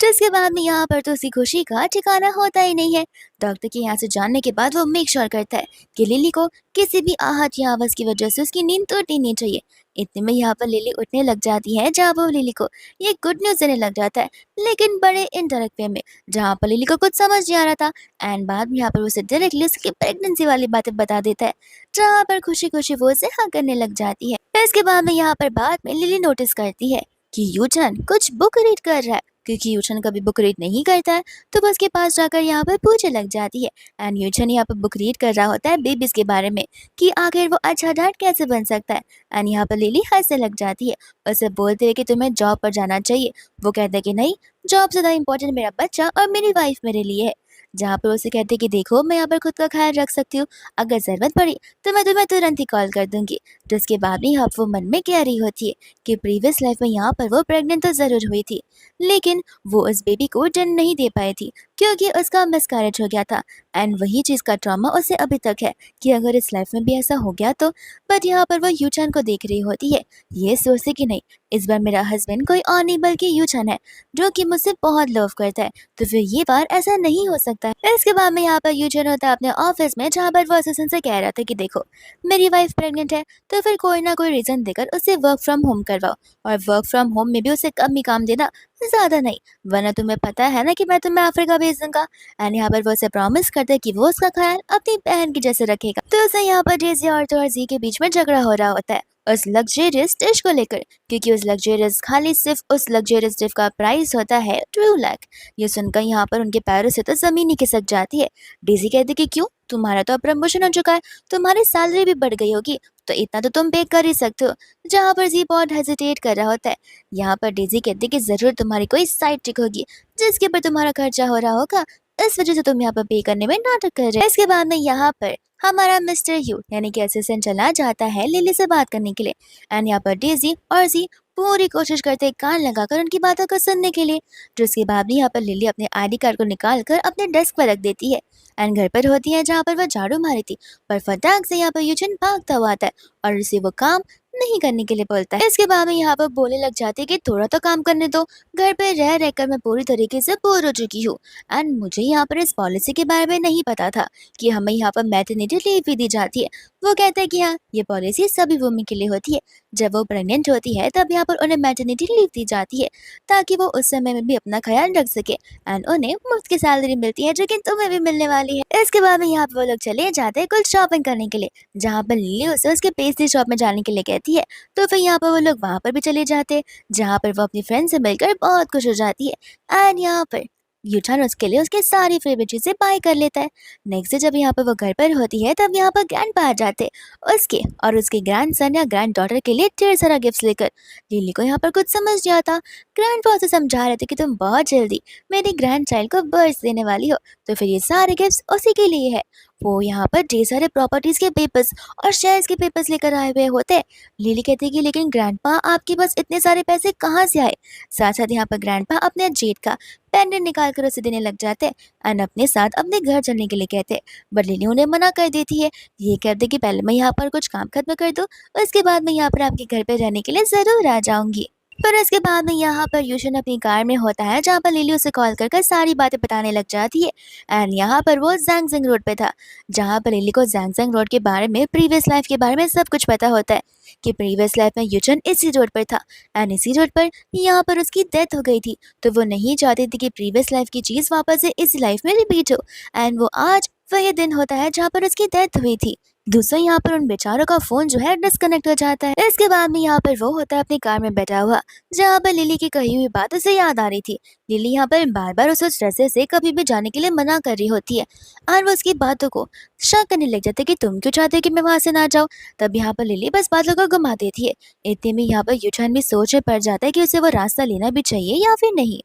जिसके बाद में यहाँ पर तो उसकी खुशी का ठिकाना होता ही नहीं है। डॉक्टर के यहाँ से जानने के बाद वो मेक श्योर करता है कि लिली को किसी भी आहत या आवाज की वजह से उसकी नींद टूटनी नहीं चाहिए। इतने में यहाँ पर लिली उठने लग जाती है, जहाँ पर लिली को ये गुड न्यूज देने लग जाता है, लेकिन बड़े इनडायरेक्ट वे में, जहाँ पर लिली को कुछ समझ नहीं आ रहा था। एंड बाद में यहाँ पर उसे डायरेक्टली उसकी प्रेगनेंसी वाली बातें बता देता है, जहाँ पर खुशी खुशी वो उसे हाँ करने लग जाती है। इसके बाद में यहाँ पर बाद में लिली नोटिस करती है कि यूचन कुछ बुक रीड कर रहा है, क्योंकि यूचन कभी बुक रीड नहीं करता है, तो वो उसके पास जाकर यहाँ पर पूछने लग जाती है। एंड यूचन यहाँ पर बुक रीड कर रहा होता है बेबीज के बारे में, कि आखिर वो अच्छा डैड कैसे बन सकता है। एंड यहाँ पर लिली हंसने लग जाती है, उसे बोलते है कि तुम्हें जॉब पर जाना चाहिए। वो कहता है कि नहीं, जॉब से ज्यादा इम्पोर्टेंट मेरा बच्चा और मेरी वाइफ मेरे लिए है। जहाँ पर उसे कहते हैं कि देखो, मैं यहाँ पर खुद का ख्याल रख सकती हूँ, अगर जरूरत पड़ी तो मैं तुम्हें तुरंत ही कॉल कर दूंगी। तो इसके बाद भी यहाँ वो मन में कह रही होती है कि प्रीवियस लाइफ में यहाँ पर वो प्रेग्नेंट तो जरूर हुई थी, लेकिन वो उस बेबी को जन्म नहीं दे पाई थी, क्योंकि उसका मिसकैरेज हो गया था। एंड वही चीज का ट्रॉमा उसे अभी तक है कि अगर इस लाइफ में भी ऐसा हो गया तो। बट यहाँ पर वो यूचन को देख रही होती है, ये सोचती कि नहीं, इस बार मेरा हस्बैंड कोई और नहीं बल्कि यूचन है, जो कि मुझसे बहुत लव करता है, तो फिर ये बार ऐसा नहीं हो सकता है। इसके बाद में यहाँ पर यूचन होता है अपने ऑफिस में, जहाँ पर वो असिस्टेंट से कह रहा था कि देखो, मेरी वाइफ प्रेग्नेंट है, तो फिर कोई ना कोई रीजन देकर उसे वर्क फ्रॉम होम करवाओ, और वर्क फ्रॉम होम में भी उसे कम ही काम देना, ज्यादा नहीं, वरना तुम्हें पता है ना कि मैं तुम्हें अफ्रीका भेज दूंगा। एंड यहाँ पर वो उसे प्रॉमिस करता है कि वो उसका ख्याल अपनी बहन की जैसे रखेगा। तो उसे यहाँ पर डेजी और तो जी के बीच में झगड़ा हो रहा होता है उस लग्जरियस डिश को लेकर, क्योंकि उस लग्जरियस खाली सिर्फ उस लग्जरियस डिश का प्राइस होता है 2 लाख। ये सुनकर यहाँ पर उनके पैरों से तो जमीन ही खिसक जाती है। डेजी कहती कि क्यों, तुम्हारा तो अब प्रमोशन हो चुका है, तुम्हारी सैलरी भी बढ़ गई होगी, तो इतना तो तुम पे कर ही सकते हो। जहाँ पर जी बहुत हेजिटेट कर रहा होता है। यहाँ पर डेजी कहती कि जरूर तुम्हारी कोई साइड चिक होगी, जिसके ऊपर तुम्हारा खर्चा हो रहा होगा, इस वजह से तुम यहाँ पर पे करने में नाटक कर रहे हो। इसके बाद में यहाँ पर हमारा मिस्टर यू यानी कि असिस्टेंट चला जाता है लिली से बात करने के लिए। एंड यहाँ पर डेजी और जी पूरी कोशिश करते हैं कान लगाकर उनकी बातों को सुनने के लिए। जो उसके बाद भी यहाँ पर लिली अपने आईडी कार्ड को निकाल कर अपने डेस्क पर रख देती है। एंड घर पर होती है, जहाँ पर वह झाड़ू मारी थी, पर फटाक से यहाँ पर यूचन भागता हुआ आता है और उसे वो काम नहीं करने के लिए बोलता है। इसके बाद में यहाँ पर बोलने लग जाती है कि थोड़ा तो काम करने दो, घर पे रह रहकर मैं पूरी तरीके से बोर हो चुकी हूँ। एंड मुझे यहाँ पर इस पॉलिसी के बारे में नहीं पता था कि हमें यहाँ पर मैटरनिटी लीव भी दी जाती है। वो कहता है कि हाँ, ये पॉलिसी सभी वुमेन के लिए होती है, जब वो प्रेग्नेंट होती है तब यहाँ पर उन्हें मैटरनिटी लीव दी जाती है, ताकि वो उस समय में भी अपना ख्याल रख सके। एंड उन्हें मुफ्त की सैलरी मिलती है, जो कि तुम्हें भी मिलने वाली है। इसके बाद में यहाँ पर वो लोग चले जाते हैं कुछ शॉपिंग करने के लिए, जहाँ पर लिली उसे उसके पेस्ट्री शॉप में जाने के लिए कहती है। तो फिर यहाँ पर वो लोग वहां पर भी चले जाते हैं, जहाँ पर वो अपनी फ्रेंड से मिलकर बहुत खुश हो जाती है। एंड यहाँ पर यूटर्न उसके लिए उसके सारी फेवरेट चीजें बाय कर लेता है। नेक्स्ट डे जब यहाँ पर वो घर पर होती है, तब यहाँ पर ग्रैंड पा आ जाते उसके और उसके ग्रैंड सन या ग्रैंड डॉटर के लिए ढेर सारा गिफ्ट लेकर। लिली को यहाँ पर कुछ समझ नहीं आता। ग्रैंड पा उसे समझा रहे थे कि तुम बहुत जल्दी मेरी ग्रैंड चाइल्ड को बर्थ देने वाली हो, तो फिर ये सारे गिफ्ट उसी के लिए है। वो यहाँ पर ढेर सारे प्रॉपर्टीज के पेपर्स और शेयर्स के पेपर्स लेकर आए हुए होते हैं। लिली कहती है कि लेकिन ग्रैंडपा, आपके पास इतने सारे पैसे कहाँ से आए। साथ साथ यहाँ पर ग्रैंडपा अपने जेठ का पेंडेंट निकाल कर उसे देने लग जाते हैं एंड अपने साथ अपने घर चलने के लिए कहते हैं। बट लिली उन्हें मना कर देती है, ये कहते कि पहले मैं यहाँ पर कुछ काम खत्म कर दूँ, उसके बाद मैं यहाँ पर आपके घर पे रहने के लिए जरूर आ जाऊंगी। पर इसके बाद में यहाँ पर यूशन अपनी कार में होता है जहाँ पर लिली उसे कॉल कर कर सारी बातें बताने लग जाती है। एंड यहाँ पर वो जैंगजिंग रोड पे था जहाँ पर लिली को जैंगजिंग रोड के बारे में प्रीवियस लाइफ के बारे में सब कुछ पता होता है कि प्रीवियस लाइफ में यूचन इसी रोड पर था एंड इसी रोड पर यहाँ पर उसकी डेथ हो गई थी। तो वो नहीं चाहती थी कि प्रीवियस लाइफ की चीज वापस से इस लाइफ में रिपीट हो एंड वो आज वही दिन होता है जहाँ पर उसकी डेथ हुई थी। दूसरा यहाँ पर उन बेचारों का फोन जो है डिस्कनेक्ट हो जाता है। इसके बाद में यहाँ पर वो होता है अपनी कार में बैठा हुआ जहाँ पर लिली की कही हुई बात उसे याद आ रही थी। लिली यहाँ पर बार बार उस रास्ते से कभी भी जाने के लिए मना कर रही होती है और वो उसकी बातों को शक करने लग जाते कि तुम क्यों चाहते हो कि मैं वहां से ना जाऊँ। तब यहाँ पर लिली बस बातों को घुमा देती है। इतने में यहाँ पर यूचन भी सोच में पड़ जाता है कि उसे वो रास्ता लेना भी चाहिए या फिर नहीं।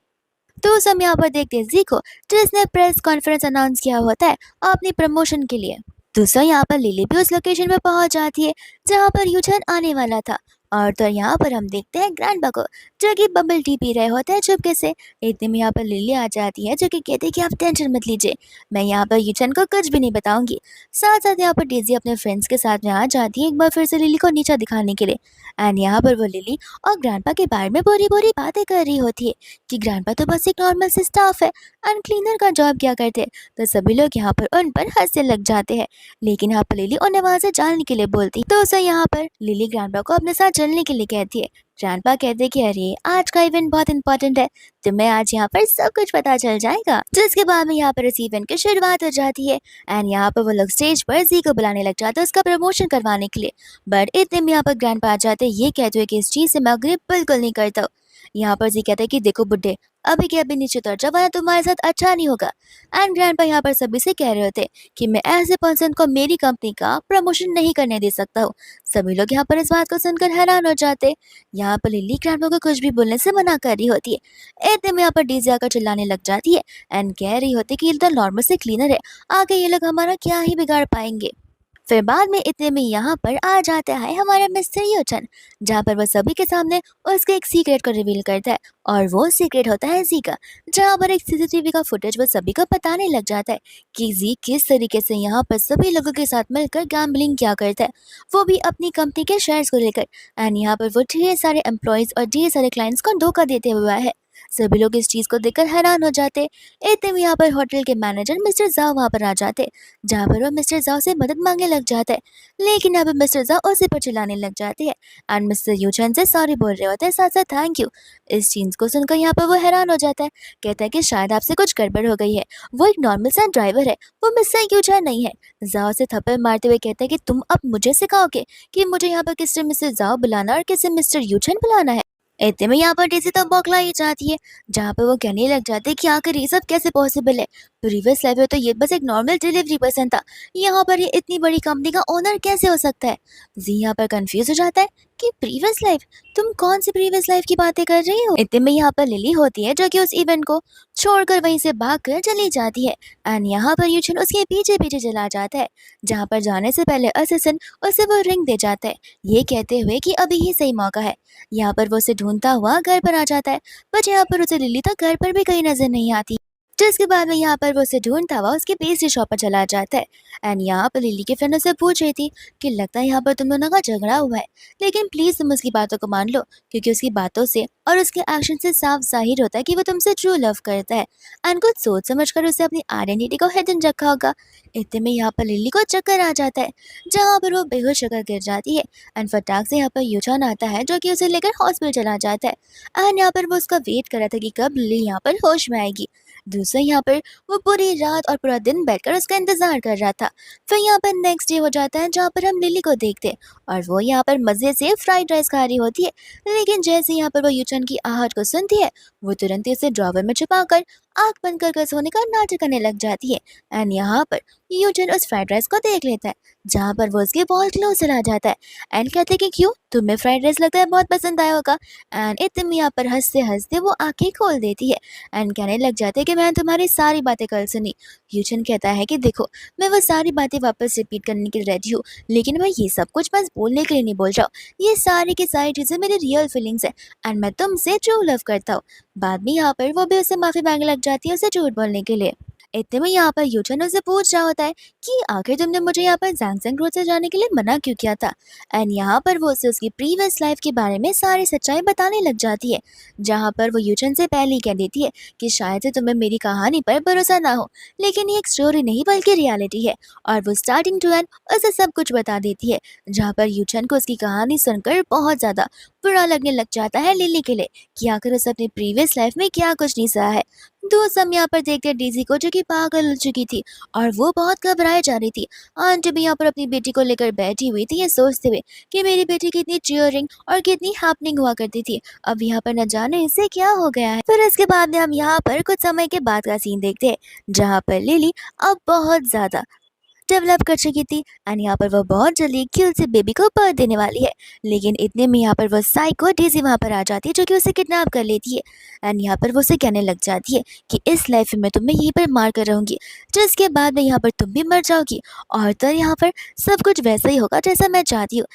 तो उस हम यहाँ पर देखते हैं जी को जिसने प्रेस कॉन्फ्रेंस अनाउंस किया होता है अपनी प्रमोशन के लिए। दूसरा यहाँ पर लिली भी उस लोकेशन पे पहुंच जाती है जहाँ पर यूचन आने वाला था। और तो यहाँ पर हम देखते हैं ग्रैंडपा को जो कि बबल टी पी रहे होते हैं चुपके से। इतने में यहाँ पर लिली आ जाती है जो कि कहती है कि आप टेंशन मत लीजिए, मैं यहाँ पर यूचन को कुछ भी नहीं बताऊंगी। साथ साथ यहाँ पर डेजी अपने फ्रेंड्स के साथ में आ जाती है एक बार फिर से लिली को नीचा दिखाने के लिए। एंड यहाँ पर वो लिली और ग्रैंडपा के बारे में बुरी बुरी बातें कर रही होती है कि ग्रैंडपा तो बस एक नॉर्मल से स्टाफ है एंड क्लीनर का जॉब क्या करते हैं। तो सभी लोग यहाँ पर उन पर हंसने लग जाते हैं। लेकिन यहाँ पर लिली उन्हें वहां से जाने के लिए बोलती तो उसे यहाँ पर लिली ग्रैंडपा को अपने साथ चलने के लिए कहती है। ग्रैंडपा कहते हैं कि अरे आज का इवेंट बहुत इंपॉर्टेंट है, तुम्हें आज यहाँ पर सब कुछ पता चल जाएगा। जिसके बाद में यहाँ पर इस इवेंट की शुरुआत हो जाती है एंड यहाँ पर वो लोग स्टेज पर जी को बुलाने लग जाते हैं उसका प्रमोशन करवाने के लिए। बट इतने में यहाँ पर ग्रैंडपा आ जाते हैं ये कहते हुए कि इस चीज से मैं अग्री बिल्कुल नहीं करता हूँ। यहाँ पर जी कहता है कि देखो बुड्ढे, अभी के अभी नीचे उतर जाओ वरना तुम्हारे साथ अच्छा नहीं होगा। एंड ग्रैंडपा यहाँ पर सभी से कह रहे होते कि मैं ऐसे पर्सन को मेरी कंपनी का प्रमोशन नहीं करने दे सकता हूँ। सभी लोग यहाँ पर इस बात को सुनकर हैरान हो जाते। यहाँ पर लिली ग्रैंडपा को कुछ भी बोलने से मना कर रही होती है। इतने में यहाँ पर डीजे आकर चिल्लाने लग जाती है एंड कह रही होती कि ये तो नॉर्मल से क्लीनर है, आगे ये लोग हमारा क्या ही बिगाड़ पाएंगे। फिर बाद में इतने में यहाँ पर आ जाता है हमारा मिस्टर योचन जहाँ पर वह सभी के सामने उसके एक सीक्रेट को रिवील करता है। और वो सीक्रेट होता है जी का, जहाँ पर एक सीसीटीवी का फुटेज वो सभी को बताने लग जाता है कि जी किस तरीके से यहाँ पर सभी लोगों के साथ मिलकर गैम्बलिंग क्या करता है, वो भी अपनी कंपनी के शेयर्स को लेकर। एंड यहाँ पर वो ढेर सारे एम्प्लॉयज और ढेर सारे क्लाइंट्स को धोखा देते हुआ है। सभी लोग इस चीज को देखकर हैरान हो जाते। इतने में यहाँ पर होटल के मैनेजर मिस्टर जाओ वहां पर आ जाते जहाँ पर वो मिस्टर जाओ से मदद मांगने लग जाता है। लेकिन यहाँ पर मिस्टर जाओ उसी पर चिल्लाने लग जाते हैं एंड मिस्टर यूचन से सॉरी बोल रहे होते हैं साथ साथ थैंक यू। इस चीज को सुनकर यहाँ पर वो हैरान हो जाता है, कहता है कि शायद आपसे कुछ गड़बड़ हो गई है, वो एक नॉर्मल सा ड्राइवर है, वो मिस्टर यूचन नहीं है। जाओ से थप्पड़ मारते हुए कहता है कि तुम अब मुझे सिखाओगे कि मुझे यहाँ पर किससे मिस्टर जाओ बुलाना और किससे मिस्टर यूचन बुलाना है। इतने में यहाँ पर डेज़ी तो बौखला ही जाती है जहाँ पर वो कहने लग जाते हैं कि आखिर ये सब कैसे पॉसिबल है, प्रीवियस लाइफ में तो ये बस एक नॉर्मल डिलीवरी पर्सन था, यहाँ पर ये इतनी बड़ी कंपनी का ओनर कैसे हो सकता है। जी यहाँ पर कंफ्यूज हो जाता है कि प्रीवियस लाइफ, तुम कौन सी प्रीवियस लाइफ की बातें कर रही हो। इतने में यहाँ पर लिली होती है जो कि उस इवेंट को छोड़कर वहीं से भागकर चली जाती है एंड यहाँ पर यूचन उसके पीछे पीछे चला जाता है जहाँ पर जाने से पहले असिस्टेंट उसे वो रिंग दे जाता है ये कहते हुए कि अभी ही सही मौका है। यहाँ पर वो उसे ढूंढता हुआ घर पर आ जाता है बट यहाँ पर उसे लिली तक घर पर भी कहीं नजर नहीं आती। जिसके बाद में यहाँ पर वो उसे ढूंढता हुआ उसके पेस्ट्री शॉप पर चला जाता है एंड यहाँ पर लिली के फ्रेंड उसे पूछ रही थी कि लगता है यहाँ पर तुम दोनों का झगड़ा हुआ है, लेकिन प्लीज तुम उसकी बातों को मान लो क्योंकि उसकी बातों से और उसके एक्शन से साफ जाहिर होता है कि वो तुमसे ट्रू लव करता है एंड कुछ सोच समझ कर उसे अपनी आइडेंटिटी को हिडन रखा होगा। इतने में यहाँ पर लिली को चक्कर आ जाता है जहाँ पर वो बेहोश होकर गिर जाती है एंड फटाक से यहाँ पर यूचान आता है जो कि उसे लेकर हॉस्पिटल चला जाता है एंड यहाँ पर वो उसका वेट कर रहा था कि कब लिली यहाँ पर होश में आएगी। दूसरा यहाँ पर वो पूरी रात और पूरा दिन बैठकर उसका इंतजार कर रहा था। फिर यहाँ पर नेक्स्ट डे हो जाता है जहाँ पर हम लिली को देखते हैं और वो यहाँ पर मजे से फ्राइड राइस खा रही होती है। लेकिन जैसे यहाँ पर वो यूचन की आहट को सुनती है वो तुरंत ही उसे ड्रॉवर में छुपाकर आंख बंद कर सोने का नाटक करने लग जाती है एंड यहाँ पर यूचन उस फ्राइड राइस को देख लेता है जहाँ पर वो उसके बहुत क्लोज चला जाता है एंड कहते हैं कि क्यों, तुम्हें फ्राइड राइस लगता है बहुत पसंद आया होगा। एंड इतने में यहाँ पर हंसते हंसते वो आंखें खोल देती है एंड कहने लग जाते हैं कि मैंने तुम्हारी सारी बातें कल सुनी। यूचन कहता है कि देखो मैं वो सारी बातें वापस रिपीट करने के लिए रेडी हूँ, लेकिन मैं ये सब कुछ बस बोलने के लिए नहीं बोल रहा हूँ, ये सारी की सारी चीज़ें मेरी रियल फीलिंग्स है एंड मैं तुमसे ट्रू लव करता हूँ। बाद में यहाँ पर वो भी उसे माफ़ी मांगने लग जाती है उसे झूठ बोलने के लिए। इतने में यहाँ पर यूचन उससे पूछ रहा होता है कि आखिर तुमने मुझे यहाँ पर जैंगजेंग रोड से जाने के लिए मना क्यों किया था। एंड यहाँ पर वो उसे उसकी प्रीवियस लाइफ के बारे में सारी सच्चाई बताने लग जाती है, जहाँ पर वो यूचन से पहले ही कह देती है कि शायद से तुम्हें मेरी कहानी पर भरोसा ना हो, लेकिन ये एक स्टोरी नहीं बल्कि रियलिटी है। और वो स्टार्टिंग टू एंड उसे सब कुछ बता देती है, जहाँ पर यूचन को उसकी कहानी सुनकर बहुत ज़्यादा बुरा लगने लग जाता है लिली के लिए कि आखिर उसे अपनी प्रीवियस लाइफ में क्या कुछ नहीं सहा है। दोस्त हम यहाँ पर देखते हैं डेज़ी को, जो कि पागल हो चुकी थी और वो बहुत घबराए जा रही थी। आंटी भी यहाँ पर अपनी बेटी को लेकर बैठी हुई थी, ये सोचते हुए कि मेरी बेटी कितनी चियरिंग और कितनी हैपनिंग हुआ करती थी, अब यहाँ पर न जाने इसे क्या हो गया है। फिर इसके बाद में हम यहाँ पर कुछ समय के बाद का सीन देखते हैं, जहाँ पर लिली अब बहुत ज़्यादा डेवलप कर चुकी थी एंड यहाँ पर वो बहुत जल्दी क्यूट से बेबी को बर्थ देने वाली है। लेकिन इतने में यहाँ पर वो साइको डेज़ी वहाँ पर आ जाती है, जो कि उसे किडनैप कर लेती है। एंड यहाँ पर वो उसे कहने लग जाती है कि इस लाइफ में तुम्हें यहीं पर मार कर रहूंगी, जिसके बाद में यहाँ पर तुम भी मर जाओगी और तो यहाँ पर सब कुछ वैसा ही होगा जैसा मैं चाहती हूँ।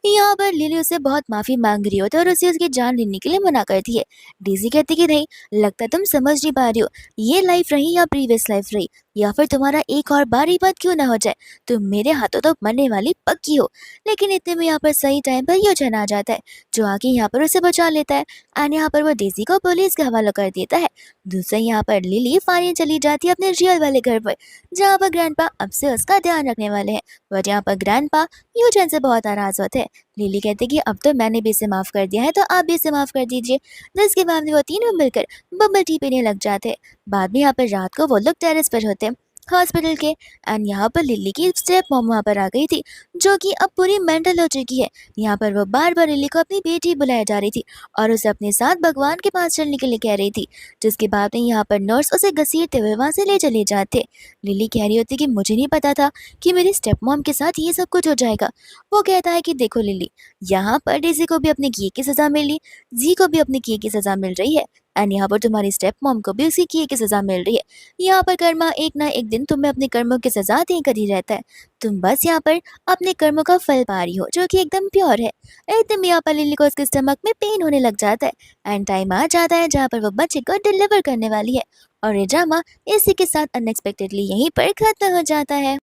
यहाँ पर लिली उससे बहुत माफी मांग रही होती है और उसे उसकी जान लेने के लिए मना करती है। डेज़ी कहती कि नहीं, लगता है तुम समझ नहीं पा रही हो, ये लाइफ रही या प्रीवियस लाइफ रही, या फिर तुम्हारा एक और बार ही बात क्यों ना हो जाए, तुम मेरे हाथों तो मरने वाली पक्की हो। लेकिन इतने में यहाँ पर सही टाइम पर यूचन आ जाता है, जो आके यहाँ पर उसे बचा लेता है एंड यहाँ पर वो डेज़ी को पुलिस के हवाले कर देता है। दूसरे यहाँ पर लिली फाइनली चली जाती है अपने रियल वाले घर पर, जहाँ पर ग्रैंडपा अब से उसका ध्यान रखने वाले हैं। बट यहाँ पर ग्रैंडपा यूचन से बहुत नाराज होते हैं। लिली कहती कि अब तो मैंने भी इसे माफ़ कर दिया है, तो आप भी इसे माफ़ कर दीजिए। जिसके बाद में वो तीनों मिलकर बबल टी पीने लग जाते हैं। बाद में यहाँ पर रात को वो लोग टेरेस पर होते हैं हॉस्पिटल के एंड यहाँ पर लिली की स्टेप मॉम वहाँ पर आ गई थी, जो कि अब पूरी मेंटल हो चुकी है। यहाँ पर वो बार बार लिली को अपनी बेटी बुलाया जा रही थी और उसे अपने साथ भगवान के पास चलने के लिए कह रही थी। जिसके बाद में यहाँ पर नर्स उसे घसीटते हुए वहाँ से ले चले जाते। लिली कह रही होती कि मुझे नहीं पता था कि मेरी स्टेप मॉम के साथ ये सब कुछ हो जाएगा। वो कहता है कि देखो लिली, यहाँ पर डेज़ी को भी अपने किए की सज़ा मिली, जी को भी अपने किए की सज़ा मिल रही है एंड यहाँ पर तुम्हारी स्टेप मॉम को भी उसी किए की सज़ा मिल रही है। यहाँ पर कर्मा एक ना एक दिन तुम्हें अपने कर्मों की सज़ा देकर ही रहता है। तुम बस यहाँ पर अपने कर्मों का फल पा रही हो, जो कि एकदम प्योर है। एकदम यहाँ पर लिली को उसके स्टमक में पेन होने लग जाता है एंड टाइम आ जाता है जहाँ पर वो बच्चे को डिलीवर करने वाली है। और ये ड्रामा इसी के साथ अनएक्सपेक्टेडली यहीं पर खत्म हो जाता है।